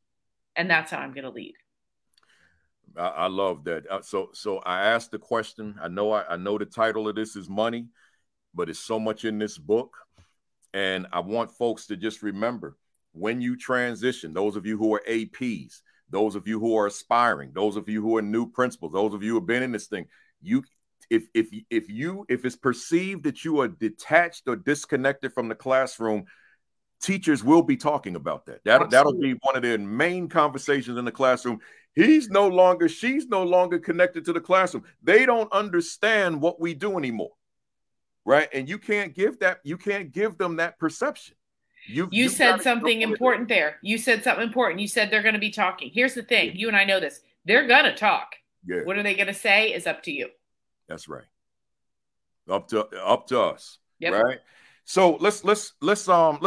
And that's how I'm going to lead. I love that. So I asked the question. I know the title of this is money, but it's so much in this book. And I want folks to just remember, when you transition, those of you who are APs, those of you who are aspiring, those of you who are new principals, those of you who have been in this thing, if it's perceived that you are detached or disconnected from the classroom, teachers will be talking about that. That'll be one of their main conversations in the classroom. she's no longer connected to the classroom. They don't understand what we do anymore. Right. And you can't give them that perception. You said something important there. You said something important. You said they're going to be talking. Here's the thing. You and I know this. They're going to talk. Yeah. What are they going to say is up to you. That's right. Up to us. Yep. Right. So let's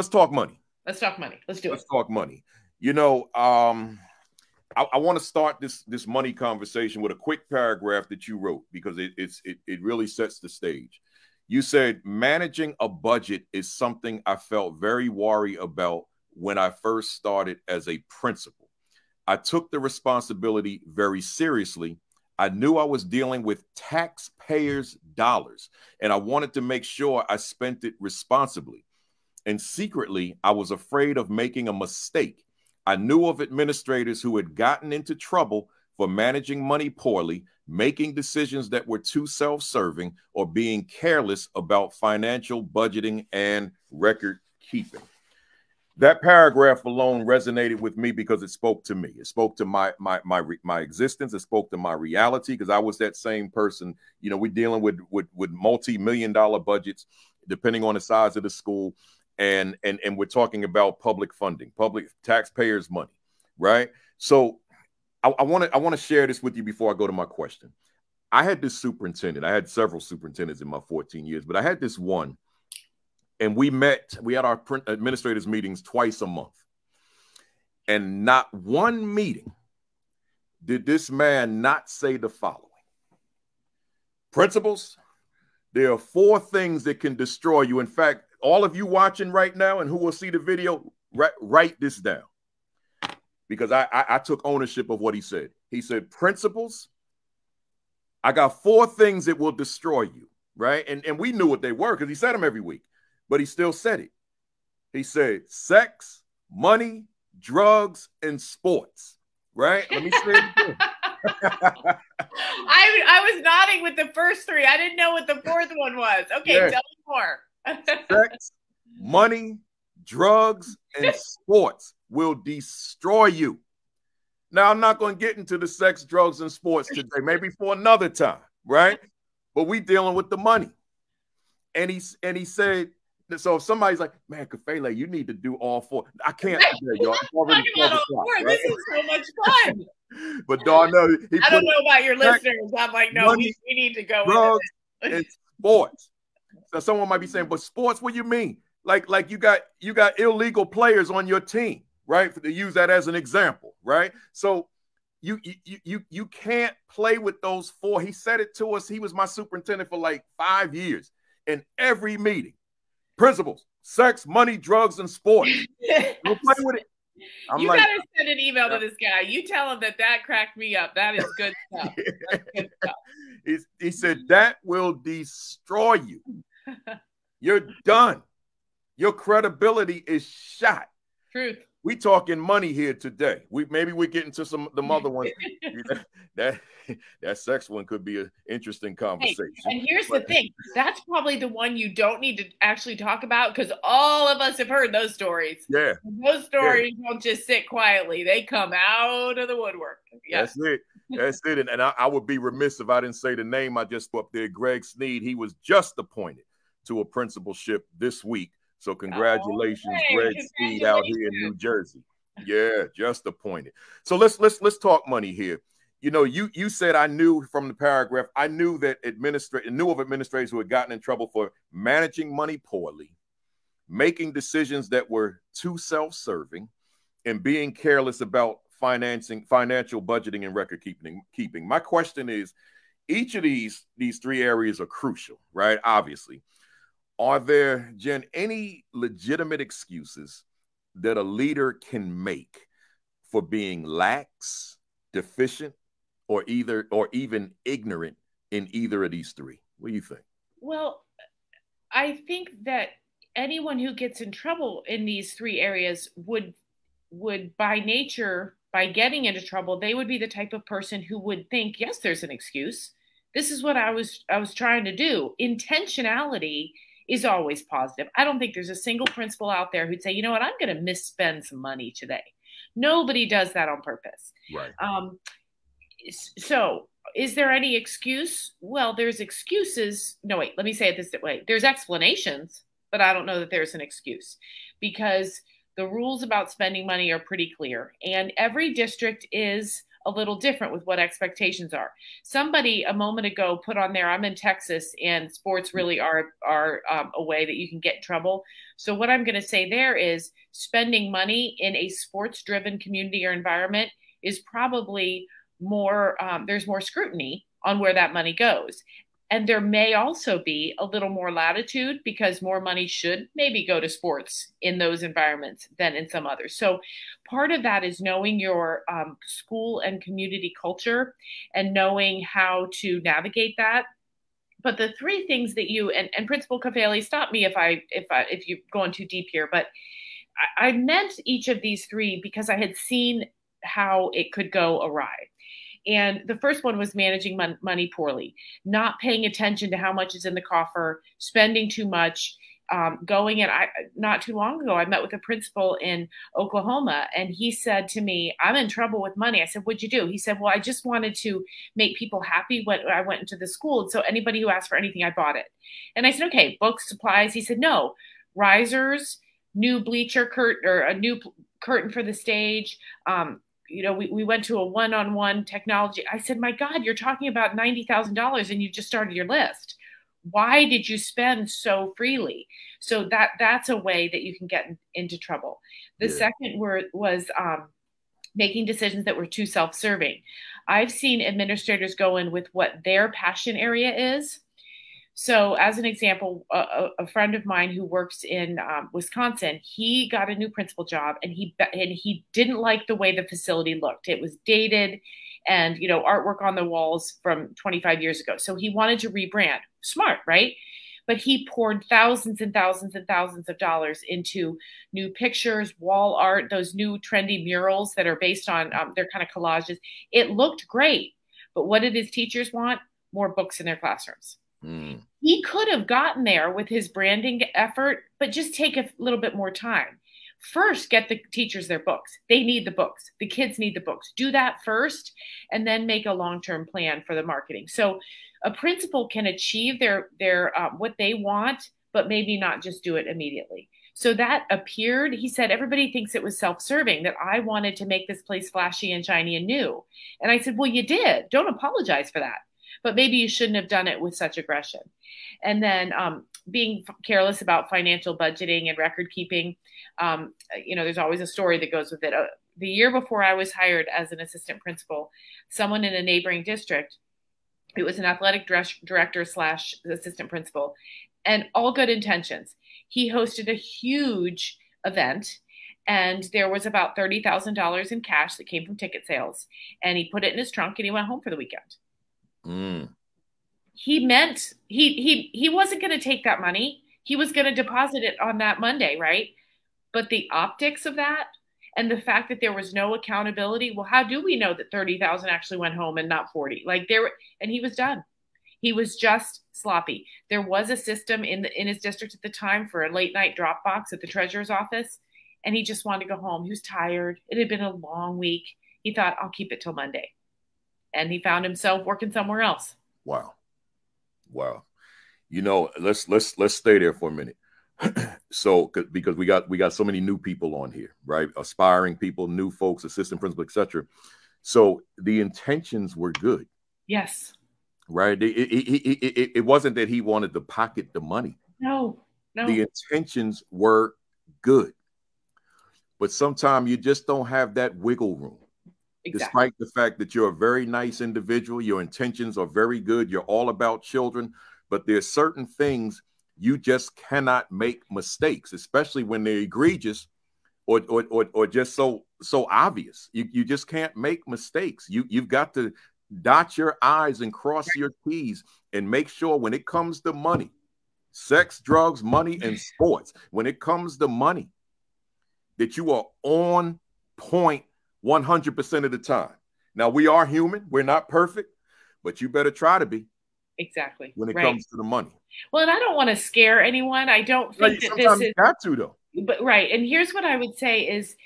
talk money. Let's talk money. Let's do it. Let's talk money. You know, I want to start this money conversation with a quick paragraph that you wrote, because it really sets the stage. You said, managing a budget is something I felt very worried about when I first started as a principal. I took the responsibility very seriously. I knew I was dealing with taxpayers' dollars, and I wanted to make sure I spent it responsibly. And secretly, I was afraid of making a mistake. I knew of administrators who had gotten into trouble for managing money poorly, making decisions that were too self-serving, or being careless about financial budgeting and record keeping. That paragraph alone resonated with me because it spoke to me. It spoke to my existence. It spoke to my reality, because I was that same person. You know, we're dealing with multi-million-dollar budgets, depending on the size of the school. And we're talking about public funding, public taxpayers' money, right? So I want to share this with you before I go to my question. I had this superintendent. I had several superintendents in my 14 years, but I had this one, and we had our administrators meetings twice a month. And not one meeting did this man not say the following: principals, there are 4 things that can destroy you. In fact, all of you watching right now and who will see the video, write this down, because I took ownership of what he said. He said, principals, I got 4 things that will destroy you, right? And we knew what they were because he said them every week, but he still said it. He said, sex, money, drugs, and sports, right? Let me say it again. I was nodding with the first 3. I didn't know what the 4th one was. Okay, yeah. Tell me more. Sex, money, drugs, and sports will destroy you. Now, I'm not going to get into the sex, drugs, and sports today, maybe for another time, right? But we dealing with the money. And he said, so if somebody's like, man, Kafele, you need to do all 4. I can't do that, y'all. It's already 12 o'clock, right? This is so much fun. But darn, I don't know about your listeners. I'm like, no, we need to go drugs and sports. So someone might be saying, but sports, what do you mean? Like you got illegal players on your team, right? To use that as an example, right? So you can't play with those 4. He said it to us. He was my superintendent for like 5 years. In every meeting, principals, sex, money, drugs, and sports. Don't play with it. You got to send an email to this guy. You tell him that cracked me up. That is good stuff. That's good stuff. He said, that will destroy you. You're done. Your credibility is shot. Truth. We talking money here today. Maybe we get into some of the other ones. that sex one could be an interesting conversation. Hey, and here's the thing. That's probably the one you don't need to actually talk about, because all of us have heard those stories. Yeah. And those stories don't just sit quietly. They come out of the woodwork. Yes. That's it. And I would be remiss if I didn't say the name I just put up there, Greg Sneed. He was just appointed to a principalship this week. So congratulations, Greg Sneed out here in New Jersey. Yeah, just appointed. So let's talk money here. You know, you said, I knew from the paragraph, I knew that administrators who had gotten in trouble for managing money poorly, making decisions that were too self-serving, and being careless about financial budgeting and record keeping. My question is, each of these 3 areas are crucial, right? Obviously. Are there, Jen, any legitimate excuses that a leader can make for being lax, deficient, or even ignorant in either of these 3? What do you think? Well, I think that anyone who gets in trouble in these 3 areas would by nature, by getting into trouble, they would be the type of person who would think, yes, there's an excuse. This is what I was trying to do. Intentionality is always positive. I don't think there's a single principal out there who'd say, you know what, I'm going to misspend some money today. Nobody does that on purpose. Right. So is there any excuse? Well, there's excuses. No, wait, let me say it this way. There's explanations, but I don't know that there's an excuse, because the rules about spending money are pretty clear, and every district is a little different with what expectations are. Somebody a moment ago put on there, I'm in Texas and sports really are a way that you can get in trouble. So what I'm going to say there is spending money in a sports driven community or environment is probably more, there's more scrutiny on where that money goes. And there may also be a little more latitude because more money should maybe go to sports in those environments than in some others. So part of that is knowing your school and community culture and knowing how to navigate that. But the three things that you, and Principal Kafele, stop me if you're going too deep here, but I meant each of these three because I had seen how it could go awry. And the first one was managing money poorly, not paying attention to how much is in the coffer, spending too much, not too long ago, I met with a principal in Oklahoma, and he said to me, I'm in trouble with money. I said, what'd you do? He said, well, I just wanted to make people happy when I went into the school. And so anybody who asked for anything, I bought it. And I said, okay, books, supplies. He said, no, risers, new bleacher curtain or a new curtain for the stage, we went to a one-on-one technology. I said, my God, you're talking about $90,000 and you just started your list. Why did you spend so freely? So that's a way that you can get into trouble. The second was making decisions that were too self-serving. I've seen administrators go in with what their passion area is. So as an example, a friend of mine who works in Wisconsin, he got a new principal job and he didn't like the way the facility looked. It was dated and, artwork on the walls from 25 years ago. So he wanted to rebrand. Smart, right? But he poured thousands and thousands and thousands of dollars into new pictures, wall art, those new trendy murals that are based on, they're kind of collages. It looked great. But what did his teachers want? More books in their classrooms. Mm. He could have gotten there with his branding effort, but just take a little bit more time. First, get the teachers their books. They need the books. The kids need the books. Do that first, and then make a long-term plan for the marketing. So a principal can achieve their what they want, but maybe not just do it immediately. So that appeared, he said, everybody thinks it was self-serving, that I wanted to make this place flashy and shiny and new. And I said, well, you did. Don't apologize for that. But maybe you shouldn't have done it with such aggression. And then being careless about financial budgeting and record keeping. There's always a story that goes with it. The year before I was hired as an assistant principal, someone in a neighboring district, it was an athletic director / assistant principal, and all good intentions. He hosted a huge event, and there was about $30,000 in cash that came from ticket sales. And he put it in his trunk and he went home for the weekend. Mm. He meant he wasn't going to take that money. He was going to deposit it on that Monday, right? But the optics of that and the fact that there was no accountability. Well, how do we know that 30,000 actually went home and not 40? And he was done. He was just sloppy. There was a system in his district at the time for a late night drop box at the treasurer's office, and he just wanted to go home. He was tired. It had been a long week. He thought, I'll keep it till Monday. And he found himself working somewhere else. Wow. Let's stay there for a minute. So, because we got so many new people on here, right? Aspiring people, new folks, assistant principal, etc. So the intentions were good. Yes. Right. It wasn't that he wanted to pocket the money. No. The intentions were good, but sometimes you just don't have that wiggle room. Exactly. Despite the fact that you're a very nice individual, your intentions are very good. You're all about children, but there's certain things you just cannot make mistakes, especially when they're egregious or just so obvious. You just can't make mistakes. You've got to dot your I's and cross your T's and make sure when it comes to money, sex, drugs, money, and sports, when it comes to money, that you are on point 100% of the time. Now, we are human. We're not perfect, but you better try to be. Exactly. When it comes to the money. Well, and I don't want to scare anyone. I don't think that this is. You got to, though. But right. And here's what I would say is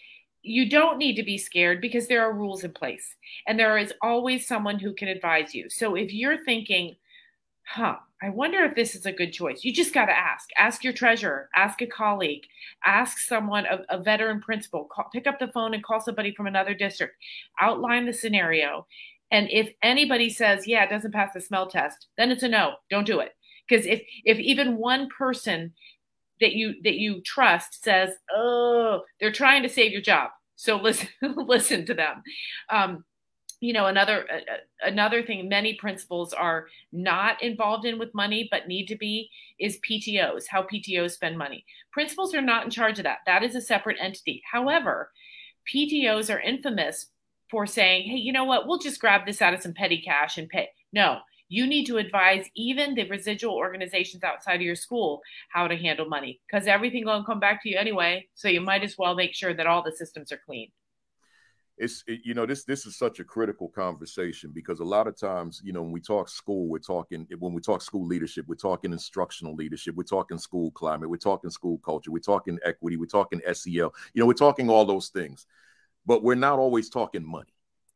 you don't need to be scared because there are rules in place and there is always someone who can advise you. So if you're thinking, I wonder if this is a good choice, you just got to ask. Ask your treasurer, ask a colleague, ask someone, a veteran principal, pick up the phone and call somebody from another district, outline the scenario. And if anybody says, yeah, it doesn't pass the smell test, then it's a no, don't do it. Because if even one person that you trust says, oh, they're trying to save your job, so listen to them. Another thing many principals are not involved in with money but need to be is PTOs, how PTOs spend money. Principals are not in charge of that. That is a separate entity. However, PTOs are infamous for saying, hey, you know what, we'll just grab this out of some petty cash and pay. No, you need to advise even the residual organizations outside of your school how to handle money, because everything will come back to you anyway. So you might as well make sure that all the systems are clean. This is such a critical conversation, because a lot of times, when we talk school, when we talk school leadership, we're talking instructional leadership, we're talking school climate, we're talking school culture, we're talking equity, we're talking SEL, we're talking all those things, but we're not always talking money,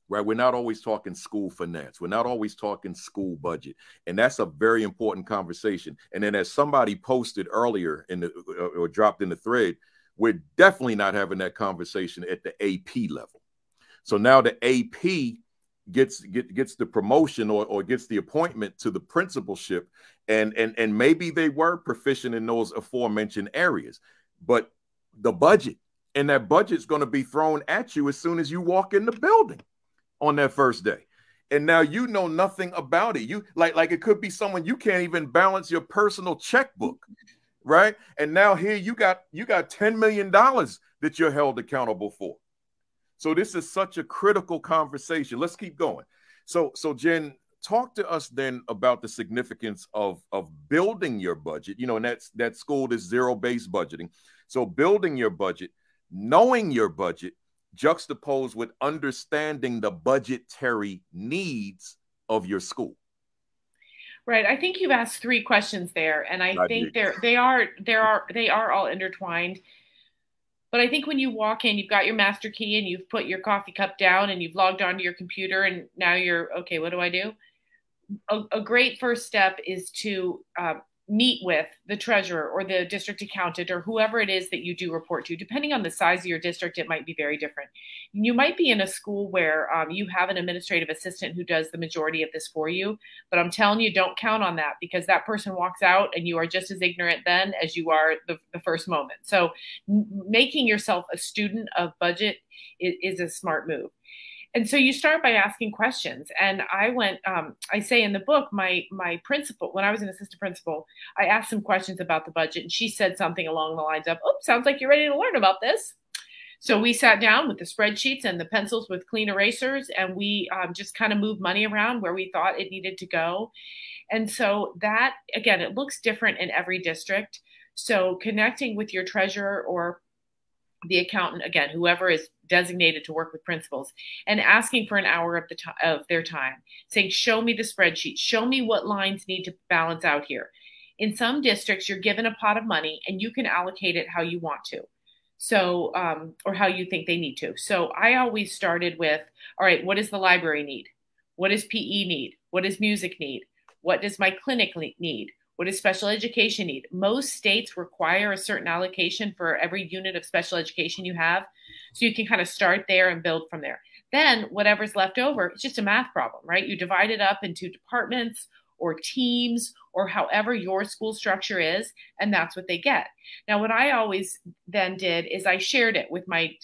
right? We're not always talking school finance. We're not always talking school budget. And that's a very important conversation. And then, as somebody posted earlier or dropped in the thread, we're definitely not having that conversation at the AP level. So now the AP gets the promotion or gets the appointment to the principalship, and maybe they were proficient in those aforementioned areas, but the budget, and that budget's going to be thrown at you as soon as you walk in the building on that first day. And now you know nothing about it. You like it could be someone you can't even balance your personal checkbook, right? And now here you got $10 million that you're held accountable for. So this is such a critical conversation. Let's keep going. So Jen, talk to us then about the significance of building your budget, and that school is zero-based budgeting. So building your budget, knowing your budget, juxtaposed with understanding the budgetary needs of your school. Right. I think you've asked three questions there, and I think they are all intertwined. But I think when you walk in, you've got your master key and you've put your coffee cup down and you've logged onto your computer, and now you're okay. What do I do? A great first step is to meet with the treasurer or the district accountant or whoever it is that you do report to. Depending on the size of your district, it might be very different. You might be in a school where you have an administrative assistant who does the majority of this for you, but I'm telling you, don't count on that, because that person walks out and you are just as ignorant then as you are the first moment. So making yourself a student of budget is a smart move. And so you start by asking questions. And I say in the book, my principal, when I was an assistant principal, I asked some questions about the budget, and she said something along the lines of, oh, sounds like you're ready to learn about this. So we sat down with the spreadsheets and the pencils with clean erasers, and we just kind of moved money around where we thought it needed to go. And so that, again, it looks different in every district. So connecting with your treasurer or the accountant, again, whoever is designated to work with principals, and asking for an hour of their time, saying, show me the spreadsheet, show me what lines need to balance out here. In some districts, you're given a pot of money and you can allocate it how you want to. So, or how you think they need to. So I always started with, all right, what does the library need? What does PE need? What does music need? What does my clinic need? What does special education need? Most states require a certain allocation for every unit of special education you have. So you can kind of start there and build from there. Then whatever's left over, it's just a math problem, right? You divide it up into departments or teams or however your school structure is, and that's what they get. Now, what I always then did is I shared it with my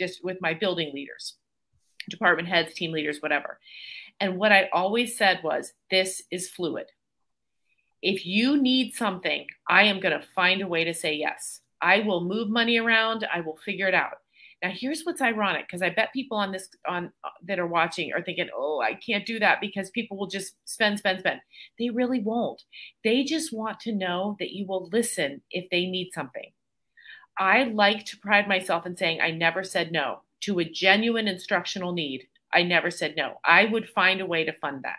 building leaders, department heads, team leaders, whatever. And what I always said was, this is fluid. If you need something, I am going to find a way to say yes. I will move money around. I will figure it out. Now, here's what's ironic, because I bet people that are watching are thinking, oh, I can't do that because people will just spend. They really won't. They just want to know that you will listen if they need something. I like to pride myself in saying I never said no to a genuine instructional need. I never said no. I would find a way to fund that.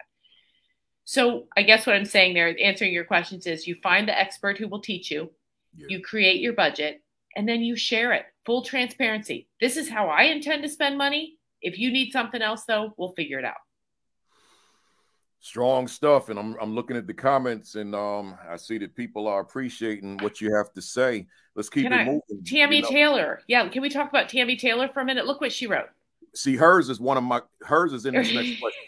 So I guess what I'm saying there, answering your questions, is you find the expert who will teach you, you create your budget, and then you share it. Full transparency. This is how I intend to spend money. If you need something else, though, we'll figure it out. Strong stuff. And I'm looking at the comments, and I see that people are appreciating what you have to say. Let's keep it moving. Tammy Taylor. Yeah. Can we talk about Tammy Taylor for a minute? Look what she wrote. See, hers is in this next question.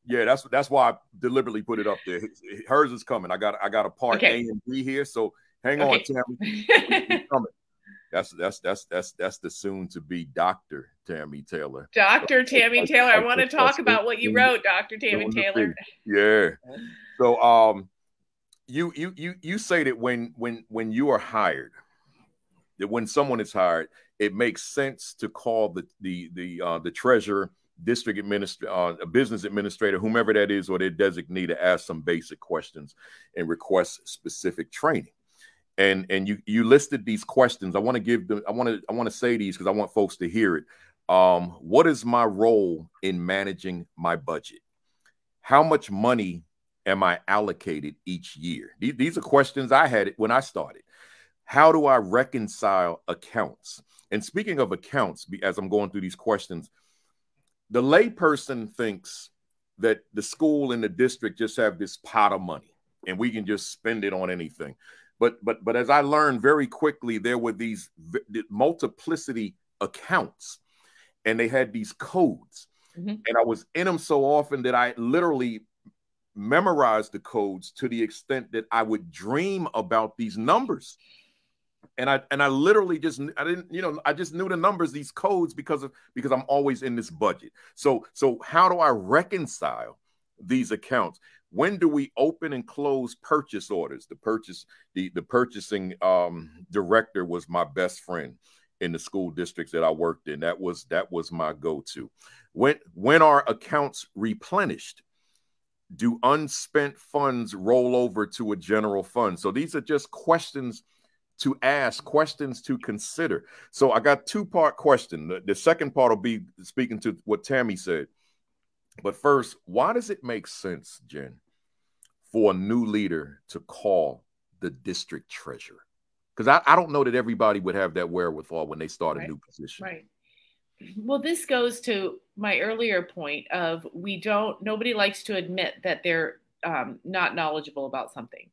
Yeah, that's why I deliberately put it up there. Hers is coming. I got a part A and B here. So hang on, Tammy. Coming. That's the soon to be Dr. Tammy Taylor. Dr. Tammy Taylor. I want to talk about what you wrote, Dr. Tammy Taylor. Yeah. So you say that when you are hired, that when someone is hired, it makes sense to call the treasurer, district administrator, business administrator, whomever that is, or their designee, to ask some basic questions and request specific training. And you listed these questions. I want to give them. I want to say these because I want folks to hear it. What is my role in managing my budget? How much money am I allocated each year? These are questions I had when I started. How do I reconcile accounts? And speaking of accounts, as I'm going through these questions, the layperson thinks that the school and the district just have this pot of money and we can just spend it on anything. But as I learned very quickly, there were these multiplicity accounts, and they had these codes. Mm-hmm. And I was in them so often that I literally memorized the codes to the extent that I would dream about these numbers. And I literally just knew the numbers, these codes, because I'm always in this budget. So how do I reconcile these accounts? When do we open and close purchase orders? The purchasing director was my best friend in the school districts that I worked in. That was my go-to. When are accounts replenished? Do unspent funds roll over to a general fund? So these are just questions to ask, questions to consider. So I got two-part question. The second part will be speaking to what Tammy said. But first, why does it make sense, Jen, for a new leader to call the district treasurer? Because I don't know that everybody would have that wherewithal when they start a new position. Right. Well, this goes to my earlier point of nobody likes to admit that they're not knowledgeable about something.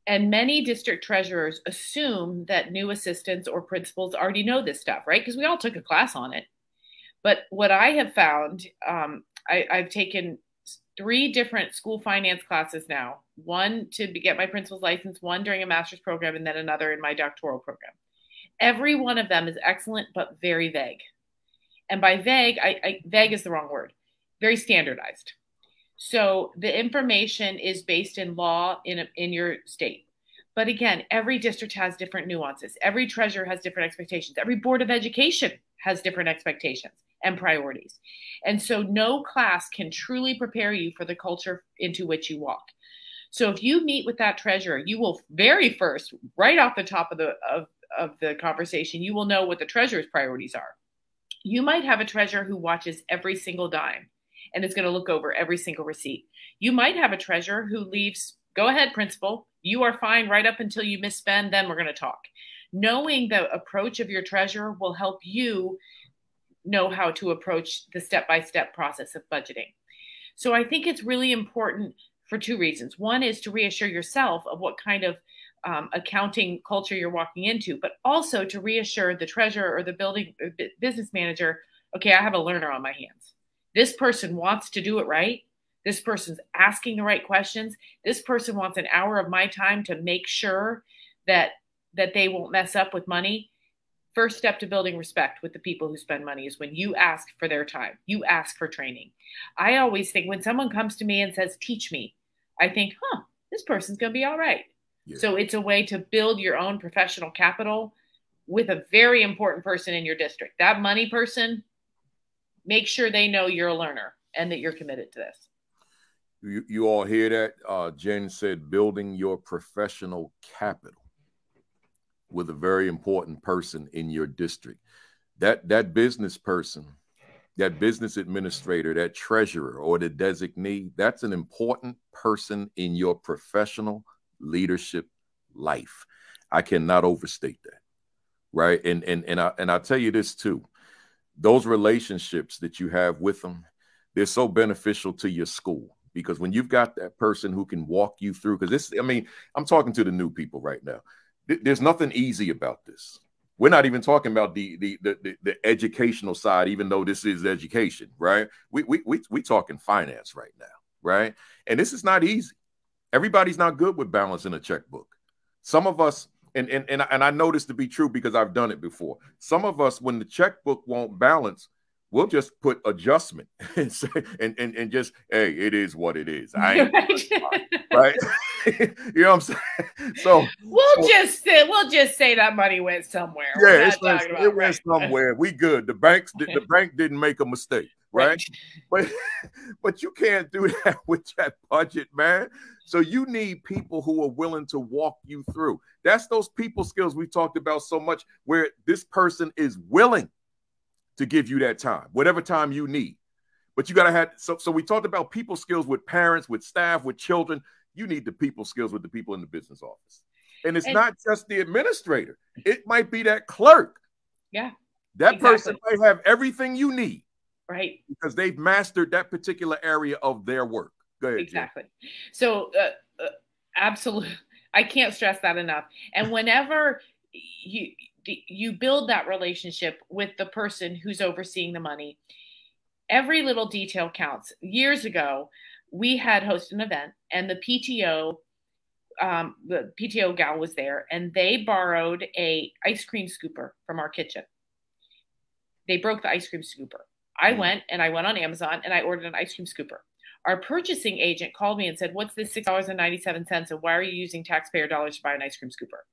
And many district treasurers assume that new assistants or principals already know this stuff, right? Because we all took a class on it. But what I have found, I've taken 3 different school finance classes now, one to get my principal's license, one during a master's program, and then another in my doctoral program. Every one of them is excellent, but very vague. And by vague, vague is the wrong word, very standardized. So the information is based in law in your state. But again, every district has different nuances. Every treasurer has different expectations. Every board of education has different expectations and priorities. And so no class can truly prepare you for the culture into which you walk. So if you meet with that treasurer, you will very first, right off the top of the conversation, you will know what the treasurer's priorities are. You might have a treasurer who watches every single dime and is going to look over every single receipt. You might have a treasurer who leaves, go ahead, principal, you are fine right up until you misspend, then we're going to talk. Knowing the approach of your treasurer will help you know how to approach the step-by-step process of budgeting. So I think it's really important for 2 reasons. One is to reassure yourself of what kind of accounting culture you're walking into, but also to reassure the treasurer or the business manager, okay, I have a learner on my hands. This person wants to do it right. This person's asking the right questions. This person wants an hour of my time to make sure that they won't mess up with money. First step to building respect with the people who spend money is when you ask for their time. You ask for training. I always think when someone comes to me and says, teach me, I think, this person's going to be all right. Yeah. So it's a way to build your own professional capital with a very important person in your district. That money person, make sure they know you're a learner and that you're committed to this. You all hear that? Jen said building your professional capital with a very important person in your district. That business person, that business administrator, that treasurer or the designee, that's an important person in your professional leadership life. I cannot overstate that. right? And I'll tell you this too. Those relationships that you have with them, they're so beneficial to your school, because when you've got that person who can walk you through, because this, I mean, I'm talking to the new people right now. There's nothing easy about this. We're not even talking about the educational side, even though this is education, right? We talking finance right now, right? And this is not easy. Everybody's not good with balancing a checkbook. Some of us, and I know this to be true because I've done it before. Some of us, when the checkbook won't balance, we'll just put adjustment and say, and just, hey, it is what it is. I ain't right. You know what I'm saying? So we'll just say that money went somewhere. Yeah, it went somewhere. We good. The bank didn't make a mistake, right? But you can't do that with that budget, man. So you need people who are willing to walk you through. That's those people skills we talked about so much, where this person is willing to give you that time, whatever time you need. But you got to have, so we talked about people skills with parents, with staff, with children. You need the people skills with the people in the business office. And it's not just the administrator. It might be that clerk. Yeah. That person might have everything you need. Right. Because they've mastered that particular area of their work. Go ahead. Exactly. Jim. So absolutely. I can't stress that enough. And whenever you build that relationship with the person who's overseeing the money, every little detail counts. Years ago, we had hosted an event, and the PTO gal was there, and they borrowed a ice cream scooper from our kitchen. They broke the ice cream scooper. I went on Amazon and I ordered an ice cream scooper. Our purchasing agent called me and said, "What's this $6.97, and why are you using taxpayer dollars to buy an ice cream scooper?"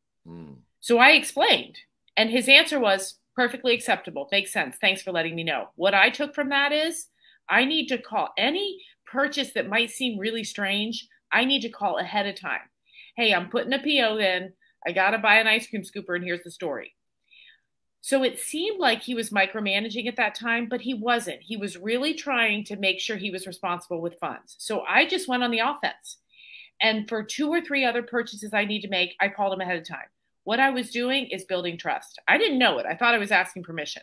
So I explained, and his answer was perfectly acceptable. Makes sense. Thanks for letting me know. What I took from that is I need to call any purchase that might seem really strange. I need to call ahead of time. Hey, I'm putting a PO in. I got to buy an ice cream scooper, and here's the story. So it seemed like he was micromanaging at that time, but he wasn't. He was really trying to make sure he was responsible with funds. So I just went on the offense. And for 2 or 3 other purchases I need to make, I called him ahead of time. What I was doing is building trust. I didn't know it. I thought I was asking permission,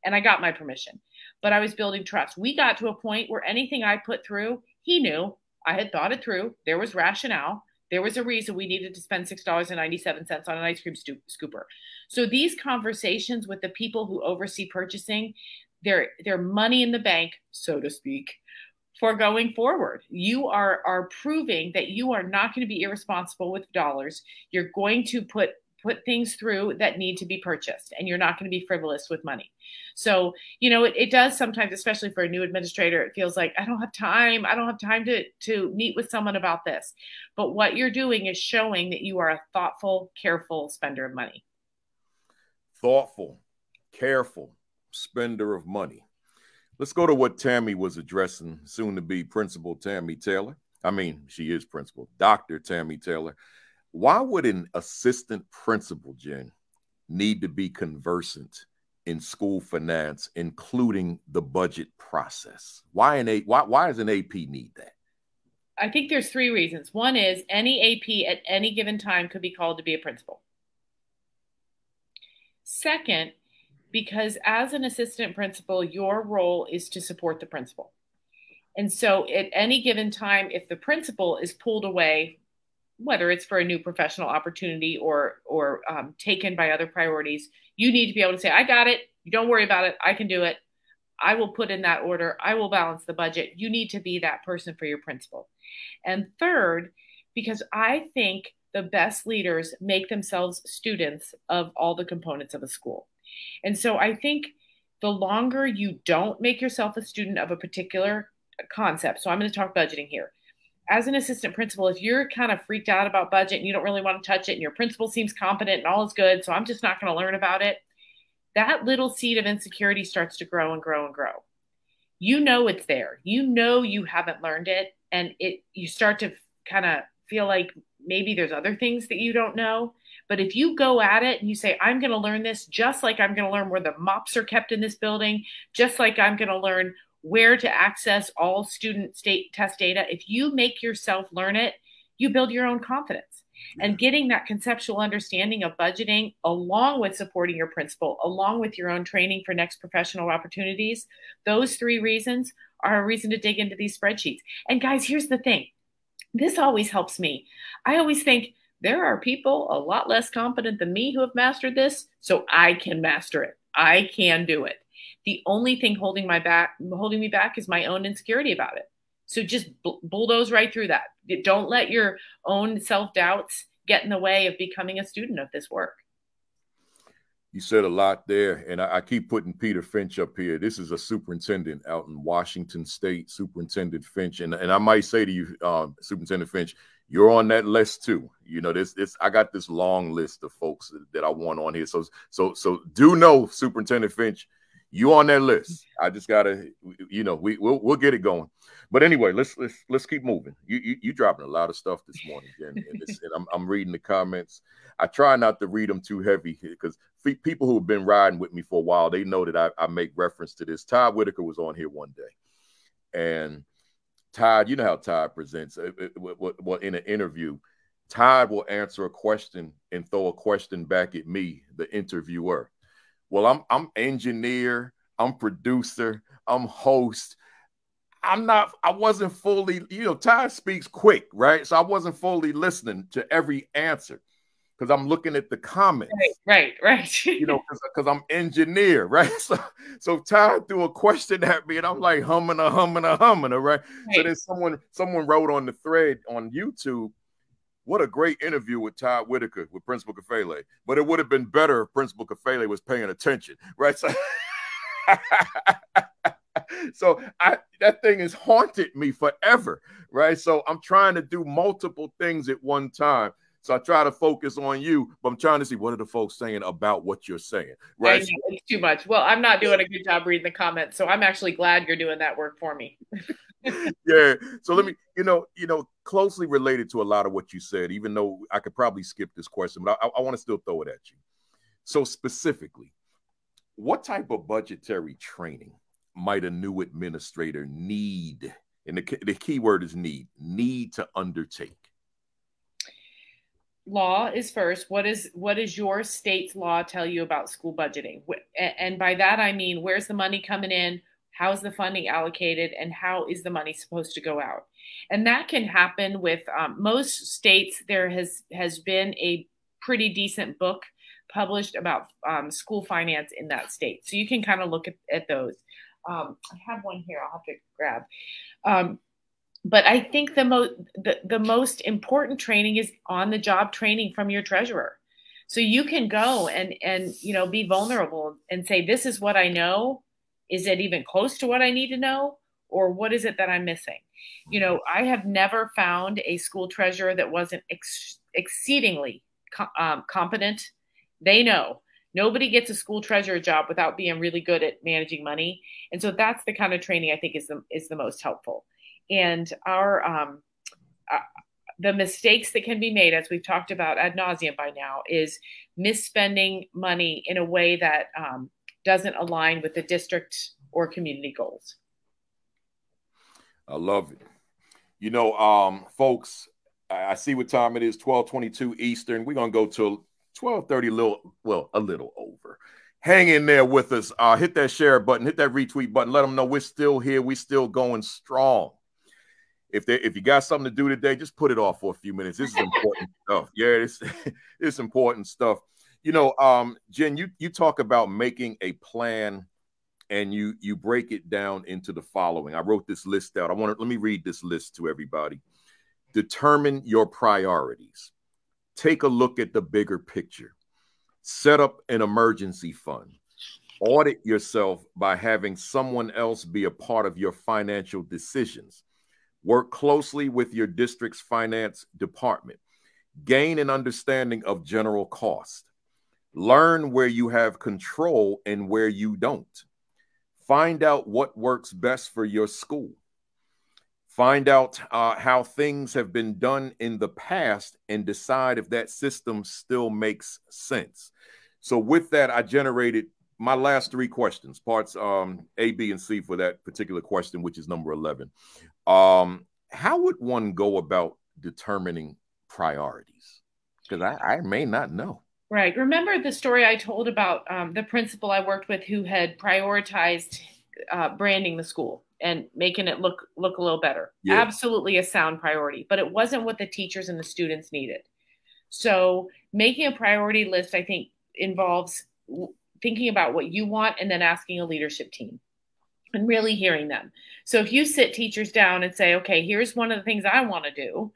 and I got my permission, but I was building trust. We got to a point where anything I put through, he knew I had thought it through. There was rationale. There was a reason we needed to spend $6.97 on an ice cream scooper. So these conversations with the people who oversee purchasing, they're money in the bank, so to speak, for going forward. You are proving that you are not going to be irresponsible with dollars. You're going to put things through that need to be purchased, and you're not going to be frivolous with money. So, it does sometimes, especially for a new administrator, it feels like I don't have time to meet with someone about this. But what you're doing is showing that you are a thoughtful, careful spender of money. Thoughtful, careful spender of money. Let's go to what Tammy was addressing, soon to be Principal Tammy Taylor. I mean, she is Principal, Dr. Tammy Taylor. Why would an assistant principal, Jen, need to be conversant in school finance, including the budget process? Why does an AP need that? I think there's 3 reasons. One is any AP at any given time could be called to be a principal. Second, because as an assistant principal, your role is to support the principal. And so at any given time, if the principal is pulled away, whether it's for a new professional opportunity or taken by other priorities, you need to be able to say, I got it. You don't worry about it. I can do it. I will put in that order. I will balance the budget. You need to be that person for your principal. And third, because I think the best leaders make themselves students of all the components of a school. And so I think the longer you don't make yourself a student of a particular concept, so I'm going to talk budgeting here. As an assistant principal, if you're kind of freaked out about budget and you don't really want to touch it and your principal seems competent and all is good, so I'm just not going to learn about it, that little seed of insecurity starts to grow and grow and grow. You know it's there. You know you haven't learned it, and you start to kind of feel like maybe there's other things that you don't know. But if you go at it and you say, I'm going to learn this just like I'm going to learn where the mops are kept in this building, just like I'm going to learn where to access all student state test data. If you make yourself learn it, you build your own confidence. And getting that conceptual understanding of budgeting, along with supporting your principal, along with your own training for next professional opportunities, those 3 reasons are a reason to dig into these spreadsheets. And guys, here's the thing. This always helps me. I always think there are people a lot less competent than me who have mastered this, so I can master it. I can do it. The only thing holding me back is my own insecurity about it. So just bulldoze right through that. Don't let your own self-doubts get in the way of becoming a student of this work. You said a lot there, and I keep putting Peter Finch up here. This is a superintendent out in Washington State, Superintendent Finch. And I might say to you, Superintendent Finch, you're on that list too. You know, I got this long list of folks that I want on here. So do know, Superintendent Finch, you on that list. I just gotta, you know, we'll get it going. But anyway, let's keep moving. You dropping a lot of stuff this morning, Jen, and I'm reading the comments. I try not to read them too heavy because people who have been riding with me for a while, they know that I make reference to this. Todd Whitaker was on here one day, and Todd, you know how Todd presents. In an interview, Todd will answer a question and throw a question back at me, the interviewer. Well, I'm engineer, I'm producer, I'm host. I wasn't fully, you know, Todd speaks quick, right? So I wasn't fully listening to every answer because I'm looking at the comments. Right. You know, because I'm engineer, right? So Todd threw a question at me and I'm like humming, right? So then someone wrote on the thread on YouTube, what a great interview with Todd Whitaker with Principal Kafele. But it would have been better if Principal Kafele was paying attention, right? So that thing has haunted me forever, right? So I'm trying to do multiple things at one time. So I try to focus on you, but I'm trying to see what are the folks saying about what you're saying, right? It's too much. Well, I'm not doing a good job reading the comments, so I'm actually glad you're doing that work for me. Yeah. So let me, you know, closely related to a lot of what you said, even though I could probably skip this question, but I want to still throw it at you. So specifically, what type of budgetary training might a new administrator need? And the key word is need to undertake. Law is first. What does your state's law tell you about school budgeting? And by that, I mean, where's the money coming in? How's the funding allocated? And how is the money supposed to go out? And that can happen with most states. There has been a pretty decent book published about school finance in that state. So you can kind of look at those. I have one here I'll have to grab. But I think the most important training is on-the-job training from your treasurer. So you can go and you know, be vulnerable and say, this is what I know. Is it even close to what I need to know? Or what is it that I'm missing? You know, I have never found a school treasurer that wasn't exceedingly competent. They know. Nobody gets a school treasurer job without being really good at managing money. And so that's the kind of training I think is the most helpful. And the mistakes that can be made, as we've talked about ad nauseum by now, is misspending money in a way that doesn't align with the district or community goals. I love it. You know, folks, I see what time it is, 12:22 Eastern. We're going to go till 12:30, a little over. Hang in there with us. Hit that share button, hit that retweet button. Let them know we're still here. We're still going strong. If you got something to do today, just put it off for a few minutes. This is important stuff. Yeah, it's important stuff. You know, Jen, you talk about making a plan and you break it down into the following. I wrote this list out. Let me read this list to everybody. Determine your priorities. Take a look at the bigger picture. Set up an emergency fund. Audit yourself by having someone else be a part of your financial decisions. Work closely with your district's finance department. Gain an understanding of general cost. Learn where you have control and where you don't. Find out what works best for your school. Find out how things have been done in the past and decide if that system still makes sense. So with that, I generated my last 3 questions, parts A, B, and C for that particular question, which is number 11. How would one go about determining priorities? Because I may not know. Right. Remember the story I told about the principal I worked with who had prioritized branding the school and making it look a little better. Yeah. Absolutely a sound priority, but it wasn't what the teachers and the students needed. So making a priority list, I think, involves thinking about what you want and then asking a leadership team and really hearing them. So if you sit teachers down and say, okay, here's one of the things I want to do.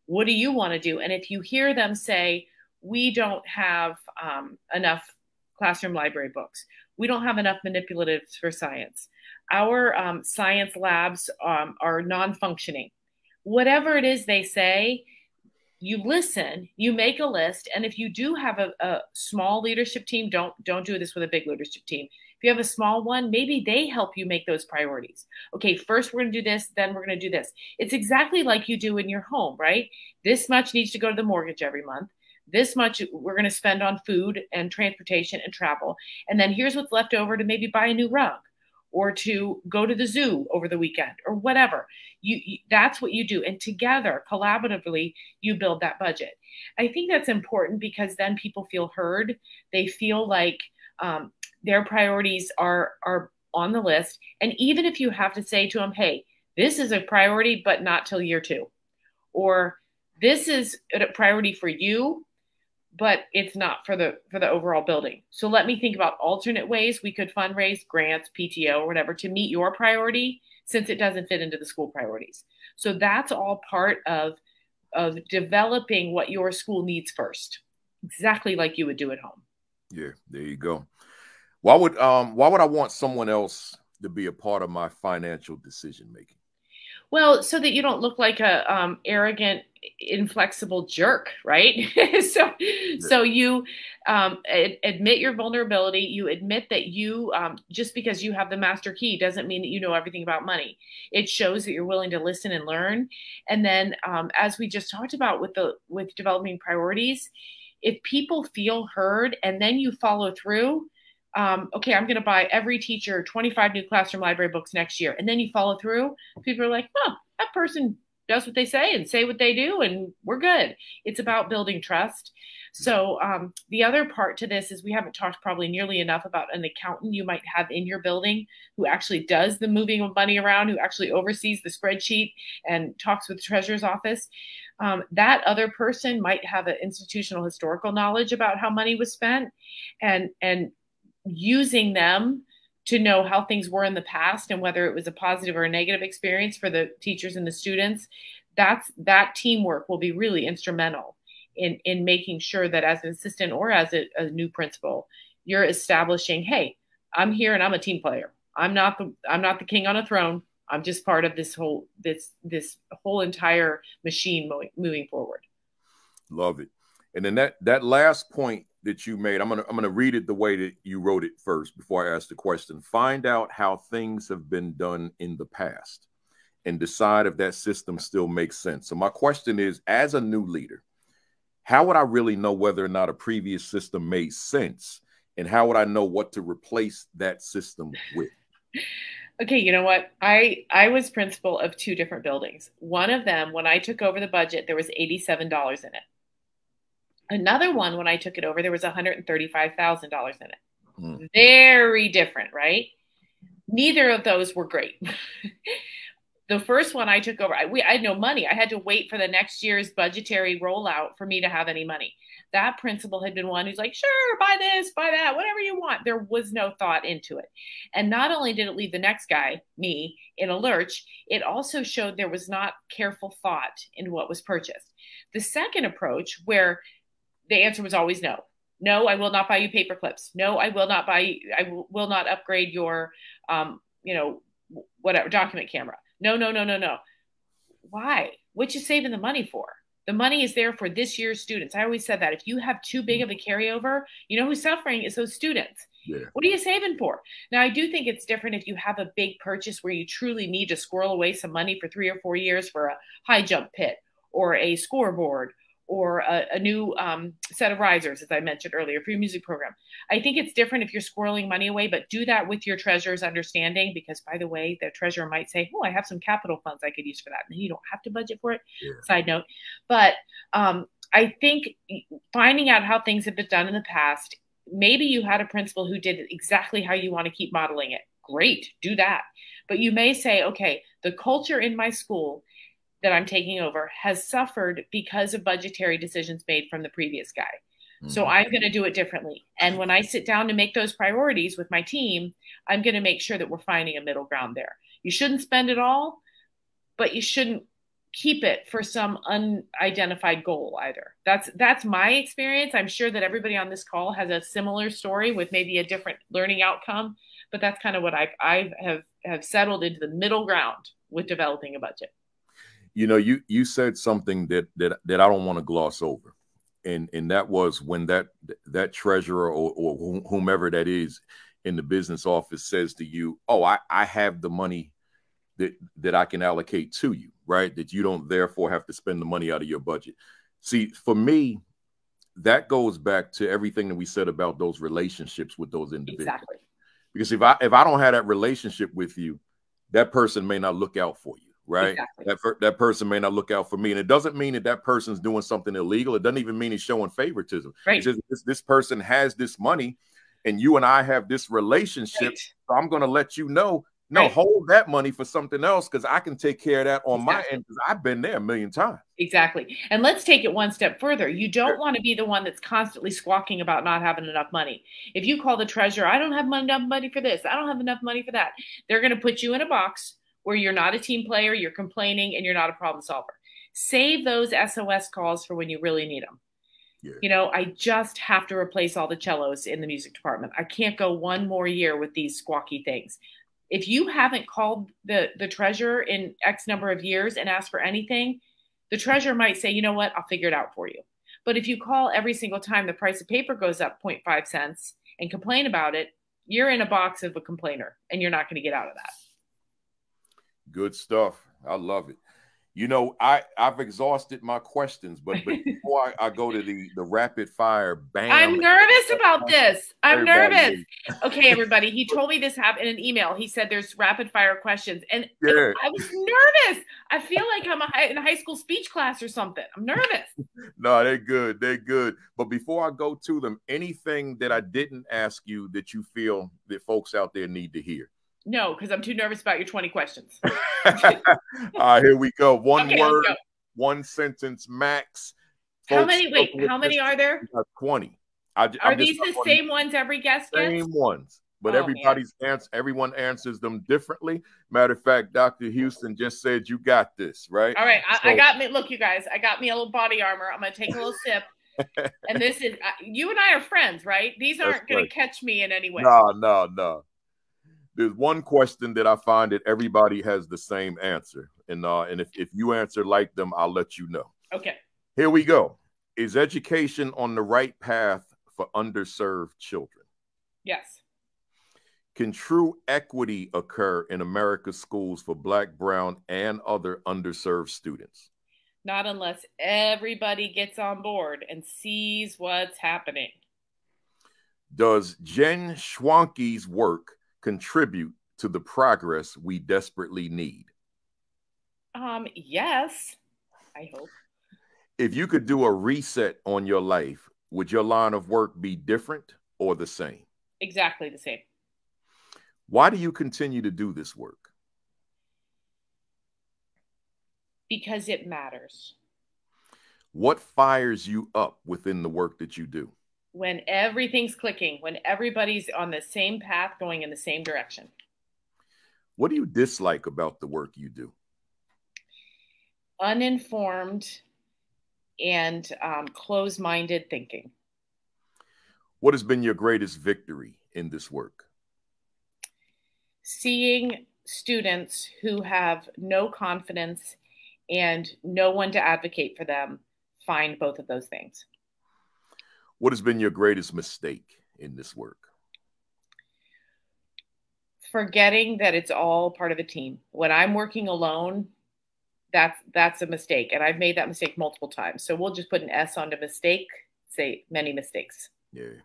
What do you want to do? And if you hear them say, we don't have enough classroom library books. We don't have enough manipulatives for science. Our science labs are non-functioning. Whatever it is they say, you listen, you make a list. And if you do have a small leadership team, don't do this with a big leadership team. If you have a small one, maybe they help you make those priorities. Okay, first we're going to do this, then we're going to do this. It's exactly like you do in your home, right? This much needs to go to the mortgage every month. This much we're going to spend on food and transportation and travel. And then here's what's left over to maybe buy a new rug or to go to the zoo over the weekend or whatever. That's what you do. And together, collaboratively, you build that budget. I think that's important because then people feel heard. They feel like their priorities are on the list. And even if you have to say to them, hey, this is a priority, but not till year 2, or this is a priority for you, but it's not for the overall building. So let me think about alternate ways we could fundraise, grants, PTO, or whatever to meet your priority, since it doesn't fit into the school priorities. So that's all part of developing what your school needs first, exactly like you would do at home. Yeah, there you go. Why would I want someone else to be a part of my financial decision making? Well, so that you don't look like a arrogant, inflexible jerk, right? So you admit your vulnerability. You admit that you just because you have the master key doesn't mean that you know everything about money. It shows that you're willing to listen and learn. And then, as we just talked about with developing priorities, if people feel heard and then you follow through. Okay, I'm going to buy every teacher 25 new classroom library books next year. And then you follow through. People are like, oh, that person does what they say and say what they do, and we're good. It's about building trust. So the other part to this is we haven't talked probably nearly enough about an accountant you might have in your building who actually does the moving of money around, who actually oversees the spreadsheet and talks with the treasurer's office. That other person might have an institutional historical knowledge about how money was spent and using them to know how things were in the past and whether it was a positive or a negative experience for the teachers and the students. That teamwork will be really instrumental in making sure that as an assistant or as a new principal, you're establishing, hey, I'm here and I'm a team player. I'm not the king on a throne. I'm just part of this whole entire machine moving forward. Love it. And then that last point that you made, I'm gonna read it the way that you wrote it first before I ask the question. Find out how things have been done in the past and decide if that system still makes sense. So my question is, as a new leader, how would I really know whether or not a previous system made sense? And how would I know what to replace that system with? Okay, you know what? I was principal of 2 different buildings. One of them, when I took over the budget, there was $87 in it. Another one, when I took it over, there was $135,000 in it. Very different, right? Neither of those were great. The first one I took over, I had no money. I had to wait for the next year's budgetary rollout for me to have any money. That principal had been one who's like, sure, buy this, buy that, whatever you want. There was no thought into it. And not only did it leave the next guy, me, in a lurch, it also showed there was not careful thought in what was purchased. The second approach, where the answer was always no. No, I will not buy you paper clips. No, I will not upgrade your, whatever, document camera. No. Why? What you saving the money for? The money is there for this year's students. I always said that if you have too big of a carryover, you know who's suffering is those students. Yeah. What are you saving for? Now, I do think it's different if you have a big purchase where you truly need to squirrel away some money for 3 or 4 years for a high jump pit or a scoreboard or a new set of risers, as I mentioned earlier, for your music program. I think it's different if you're squirreling money away, but do that with your treasurer's understanding, because, by the way, the treasurer might say, oh, I have some capital funds I could use for that. And then you don't have to budget for it. Yeah. Side note. But I think finding out how things have been done in the past, maybe you had a principal who did it exactly how you want to keep modeling it. Great, do that. But you may say, okay, the culture in my school that I'm taking over has suffered because of budgetary decisions made from the previous guy. Mm-hmm. So I'm going to do it differently. And when I sit down to make those priorities with my team, I'm going to make sure that we're finding a middle ground there. You shouldn't spend it all, but you shouldn't keep it for some unidentified goal either. That's my experience. I'm sure that everybody on this call has a similar story with maybe a different learning outcome, but that's kind of what I have settled into the middle ground with developing a budget. You know, you said something that I don't want to gloss over. And that was when that treasurer or whomever that is in the business office says to you, oh, I have the money that I can allocate to you, right? That you don't therefore have to spend the money out of your budget. See, for me, that goes back to everything that we said about those relationships with those individuals. Exactly. Because if I don't have that relationship with you, that person may not look out for you. Right. Exactly. That person may not look out for me. And it doesn't mean that person's doing something illegal. It doesn't even mean he's showing favoritism. Right. It's just this person has this money and you and I have this relationship. Right. So I'm going to let you know, no, right. Hold that money for something else because I can take care of that on my end because I've been there a million times. Exactly. And let's take it one step further. You don't want to be the one that's constantly squawking about not having enough money. If you call the treasurer, I don't have enough money for this. I don't have enough money for that. They're going to put you in a box where you're not a team player, you're complaining, and you're not a problem solver. Save those SOS calls for when you really need them. Yeah. You know, I just have to replace all the cellos in the music department. I can't go one more year with these squawky things. If you haven't called the treasurer in X number of years and asked for anything, the treasurer might say, you know what, I'll figure it out for you. But if you call every single time the price of paper goes up 0.5 cents and complain about it, you're in a box of a complainer and you're not going to get out of that. Good stuff. I love it. You know, I've exhausted my questions, but before I go to the rapid fire, bam. I'm nervous about this. I'm nervous. Okay, everybody. He told me this happened in an email. He said there's rapid fire questions. And yeah. I was nervous. I feel like I'm in a high school speech class or something. I'm nervous. No, they're good. They're good. But before I go to them, anything that I didn't ask you that you feel that folks out there need to hear? No, because I'm too nervous about your 20 questions. All right, here we go. One word, one sentence max. How many? Wait, how many are there? 20. Are these the same ones every guest gets? Same ones, but everyone answers them differently. Matter of fact, Dr. Houston just said you got this, right? All right, I got me. Look, you guys, I got me a little body armor. I'm gonna take a little sip. And this is you and I are friends, right? These aren't gonna catch me in any way. No. There's one question that I find that everybody has the same answer. And if you answer like them, I'll let you know. Okay. Here we go. Is education on the right path for underserved children? Yes. Can true equity occur in America's schools for Black, brown, and other underserved students? Not unless everybody gets on board and sees what's happening. Does Jin Schwanke's work contribute to the progress we desperately need? Yes, I hope. If you could do a reset on your life, would your line of work be different or the same? Exactly the same. Why do you continue to do this work? Because it matters. What fires you up within the work that you do? When everything's clicking, when everybody's on the same path going in the same direction. What do you dislike about the work you do? Uninformed and closed-minded thinking. What has been your greatest victory in this work? Seeing students who have no confidence and no one to advocate for them find both of those things. What has been your greatest mistake in this work? Forgetting that it's all part of a team. When I'm working alone, that's a mistake. And I've made that mistake multiple times. So we'll just put an S onto mistake, say many mistakes. Yeah.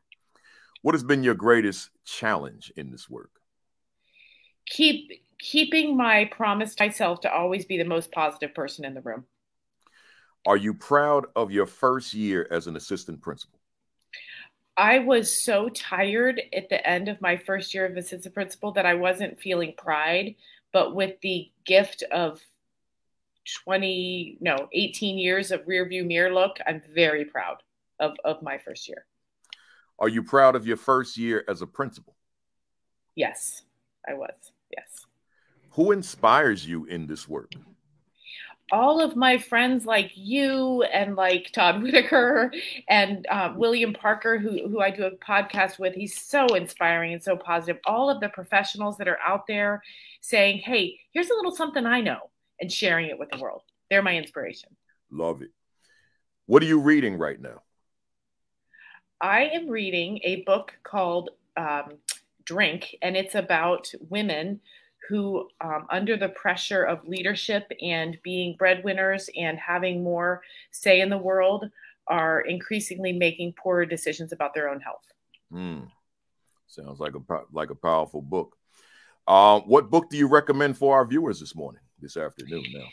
What has been your greatest challenge in this work? Keeping my promise to myself to always be the most positive person in the room. Are you proud of your first year as an assistant principal? I was so tired at the end of my first year of assistant principal that I wasn't feeling pride, but with the gift of 18 years of rearview mirror look, I'm very proud of my first year. Are you proud of your first year as a principal? Yes, I was. Yes. Who inspires you in this work? All of my friends like you and like Todd Whitaker and William Parker, who I do a podcast with. He's so inspiring and so positive. All of the professionals that are out there saying, hey, here's a little something I know, and sharing it with the world. They're my inspiration. Love it. What are you reading right now? I am reading a book called Drink, and it's about women who, under the pressure of leadership and being breadwinners and having more say in the world, are increasingly making poorer decisions about their own health. Sounds like a powerful book. What book do you recommend for our viewers this afternoon now?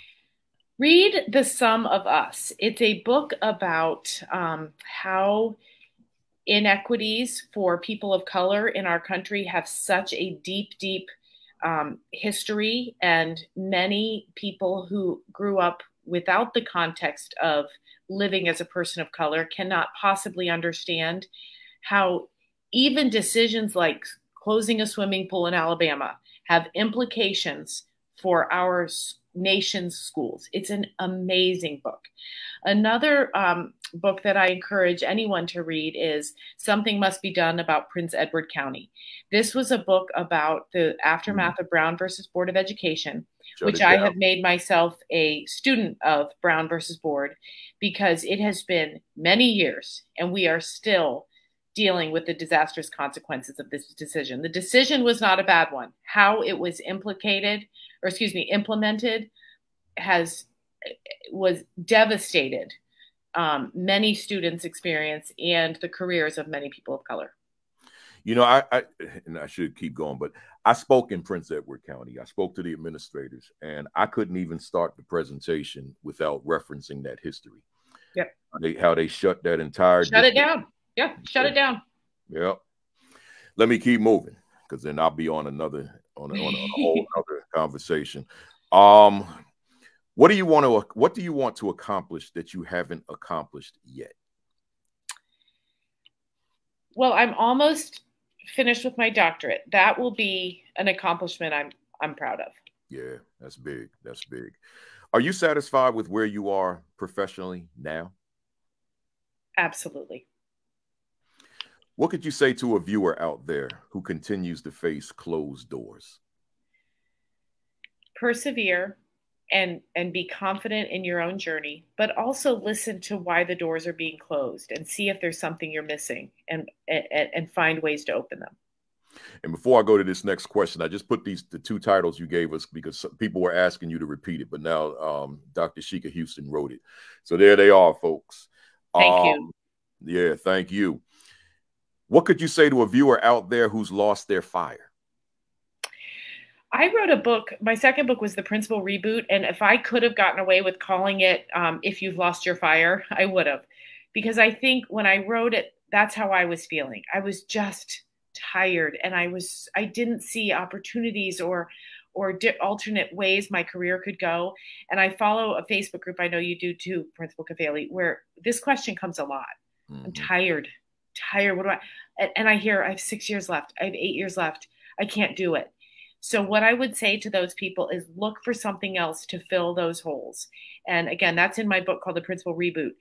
Read The Sum of Us. It's a book about how inequities for people of color in our country have such a deep history, and many people who grew up without the context of living as a person of color cannot possibly understand how even decisions like closing a swimming pool in Alabama have implications for our nation's schools. It's an amazing book. Another book that I encourage anyone to read is Something Must Be Done About Prince Edward County. This was a book about the aftermath of Brown versus Board of Education, which I have made myself a student of Brown versus Board, because it has been many years and we are still dealing with the disastrous consequences of this decision. The decision was not a bad one. How it was implemented was devastated many students' experience and the careers of many people of color. You know, I should keep going, but I spoke in Prince Edward County. I spoke to the administrators, and I couldn't even start the presentation without referencing that history. Yep. How they shut that entire shut it down. Yeah, shut it down. Yep. Let me keep moving, because then I'll be on a whole other conversation. What do you want to accomplish that you haven't accomplished yet? Well, I'm almost finished with my doctorate. That will be an accomplishment I'm proud of. Yeah, that's big. That's big. Are you satisfied with where you are professionally now? Absolutely. What could you say to a viewer out there who continues to face closed doors? Persevere and be confident in your own journey, but also listen to why the doors are being closed and see if there's something you're missing, and find ways to open them. And before I go to this next question, I just put the two titles you gave us because people were asking you to repeat it, but now Dr. Sheikah Houston wrote it. So there they are, folks. Thank you. Yeah, thank you. What could you say to a viewer out there who's lost their fire? I wrote a book. My second book was The Principal Reboot. And if I could have gotten away with calling it If You've Lost Your Fire, I would have. Because I think when I wrote it, that's how I was feeling. I was just tired, and I didn't see opportunities or alternate ways my career could go. And I follow a Facebook group, I know you do too, Principal Kafele, where this question comes a lot. I'm tired. What do and I hear I have 6 years left. I have 8 years left. I can't do it. So what I would say to those people is look for something else to fill those holes. And again, that's in my book called The Principal Reboot.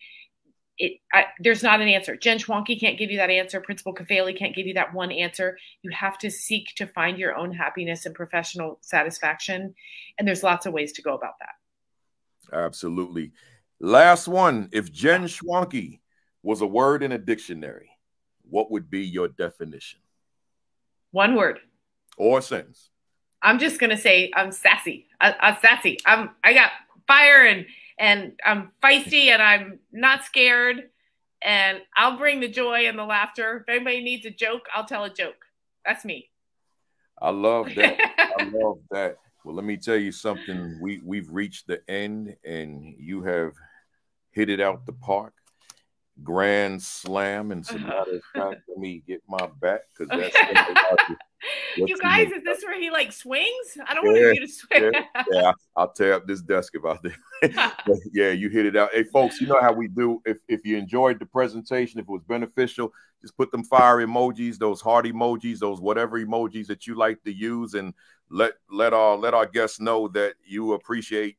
There's not an answer. Jin Schwanke can't give you that answer. Principal Kafele can't give you that one answer. You have to seek to find your own happiness and professional satisfaction. And there's lots of ways to go about that. Absolutely. Last one. If Jin Schwanke was a word in a dictionary, what would be your definition? One word. Or a sentence. I'm just going to say I'm sassy. I'm sassy. I got fire and I'm feisty and I'm not scared. And I'll bring the joy and the laughter. If anybody needs a joke, I'll tell a joke. That's me. I love that. I love that. Well, let me tell you something. We've reached the end, and you have hit it out the park. Grand slam. And some matter of fact, let me get my back, because that's you guys, is this where he like swings? I don't want you to swing. Yeah, I'll tear up this desk if I do. Yeah, you hit it out. Hey, folks, you know how we do. If you enjoyed the presentation, if it was beneficial, just put them fire emojis, those heart emojis, those whatever emojis that you like to use, and let our guests know that you appreciate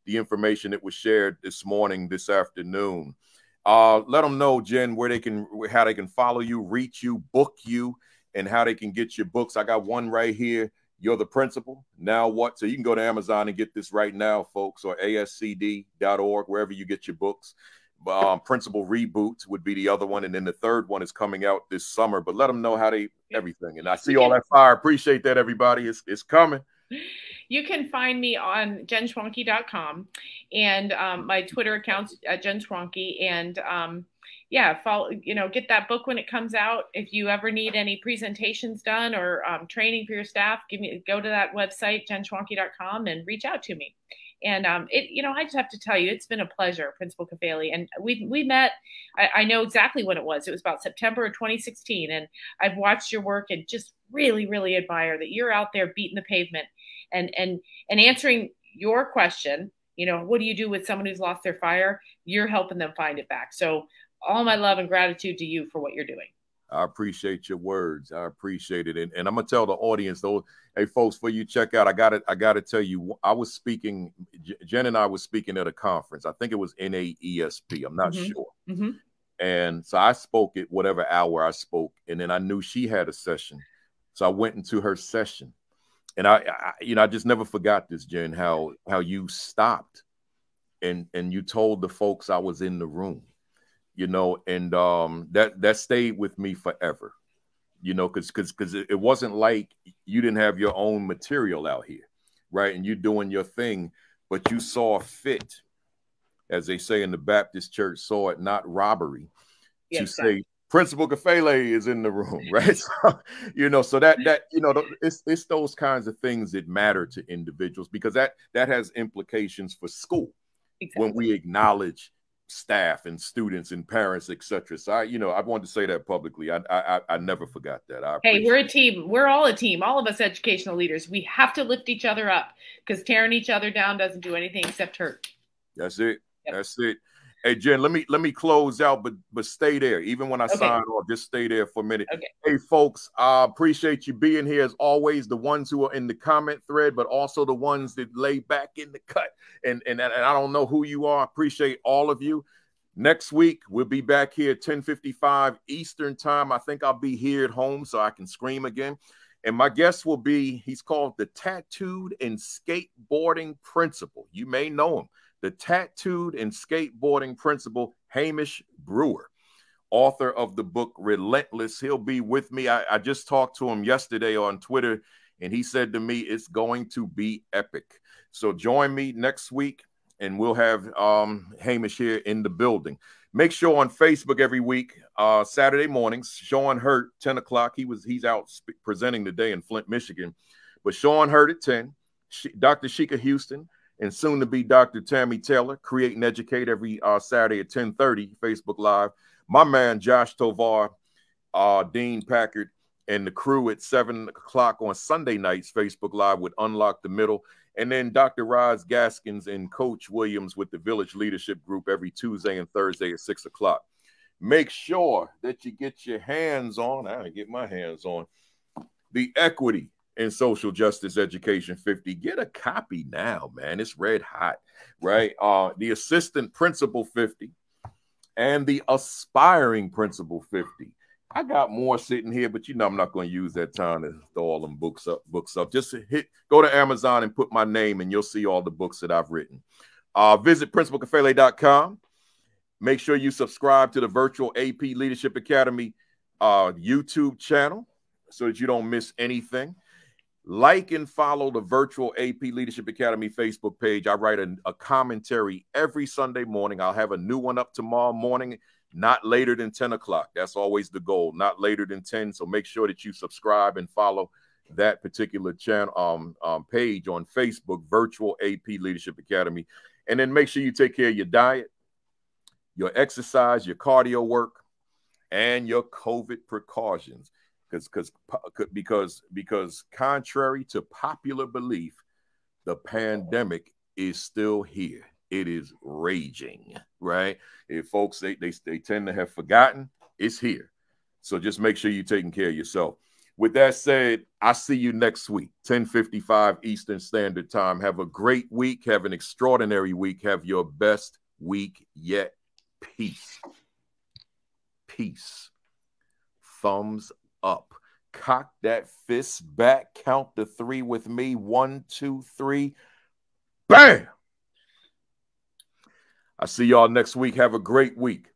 the information that was shared this morning, this afternoon. Let them know, Jen, how they can follow you, reach you, book you, and how they can get your books. I got one right here. You're the Principal. Now what? So you can go to Amazon and get this right now, folks, or ascd.org, wherever you get your books. Principal Reboot would be the other one. And then the third one is coming out this summer. But let them know how everything. And I see all that fire. Appreciate that, everybody. It's coming. You can find me on jenschwanke.com and my Twitter account's Jen Schwanke. And follow, get that book when it comes out. If you ever need any presentations done or training for your staff, go to that website, jenschwanke.com, and reach out to me. And I just have to tell you, it's been a pleasure, Principal Kafele. And we met, I know exactly when it was. It was about September of 2016. And I've watched your work and just really, really admire that you're out there beating the pavement and answering your question. What do you do with someone who's lost their fire? You're helping them find it back. So all my love and gratitude to you for what you're doing. I appreciate your words. I appreciate it. And I'm going to tell the audience, though, hey, folks, before you check out, I got to tell you, I was speaking, Jen and I was speaking at a conference. I think it was NAESP. I'm not sure. Mm-hmm. And so I spoke at whatever hour I spoke. And then I knew she had a session. So I went into her session. And I just never forgot this, Jen, how you stopped and you told the folks I was in the room. And that stayed with me forever, because it wasn't like you didn't have your own material out here, right? And you're doing your thing, but you saw fit, as they say in the Baptist church, saw it not robbery, to say Principal Kafele is in the room, right? So, it's those kinds of things that matter to individuals, because that has implications for school. Exactly. When we acknowledge staff and students and parents, etc. So I wanted to say that publicly. I never forgot that. Hey, we're a team. We're all a team. All of us educational leaders. We have to lift each other up, because tearing each other down doesn't do anything except hurt. That's it. Yep. That's it. Hey, Jen, let me close out, but stay there. Even when I sign off, just stay there for a minute. Okay. Hey, folks, I appreciate you being here as always. The ones who are in the comment thread, but also the ones that lay back in the cut. And I don't know who you are. I appreciate all of you. Next week, we'll be back here at 10:55 Eastern time. I think I'll be here at home so I can scream again. And my guest will be, he's called the Tattooed and Skateboarding Principal. You may know him. The Tattooed and Skateboarding Principal, Hamish Brewer, author of the book Relentless. He'll be with me. I just talked to him yesterday on Twitter, and he said to me, it's going to be epic. So join me next week, and we'll have Hamish here in the building. Make sure on Facebook every week, Saturday mornings, Sean Hurt, 10 o'clock. He's out presenting today in Flint, Michigan. But Sean Hurt at 10, Dr. Sheikah Houston, and soon to be Dr. Tammy Taylor, Create and Educate every Saturday at 10:30, Facebook Live. My man, Josh Tovar, Dean Packard, and the crew at 7 o'clock on Sunday nights, Facebook Live with Unlock the Middle. And then Dr. Roz Gaskins and Coach Williams with the Village Leadership Group every Tuesday and Thursday at 6 o'clock. Make sure that you get your hands on, I get my hands on, the Equity in Social Justice Education 50. Get a copy now, man. It's red hot, right? The Assistant Principal 50 and the Aspiring Principal 50. I got more sitting here, but I'm not going to use that time to throw all them books up. Just go to Amazon and put my name, and you'll see all the books that I've written. Visit principalkafele.com. Make sure you subscribe to the Virtual AP Leadership Academy YouTube channel so that you don't miss anything. Like and follow the virtual AP Leadership Academy Facebook page. I write a commentary every Sunday morning. I'll have a new one up tomorrow morning, not later than 10 o'clock. That's always the goal, not later than 10. So make sure that you subscribe and follow that particular channel page on Facebook, Virtual AP Leadership Academy. And then make sure you take care of your diet, your exercise, your cardio work, and your COVID precautions. Because contrary to popular belief, the pandemic is still here. It is raging, right? If folks, they tend to have forgotten, it's here. So just make sure you're taking care of yourself. With that said, I see you next week, 10:55 Eastern Standard Time. Have a great week. Have an extraordinary week. Have your best week yet. Peace. Peace. Thumbs up. Cock that fist back. Count to 3 with me. 1, 2, 3. Bam! I see y'all next week. Have a great week.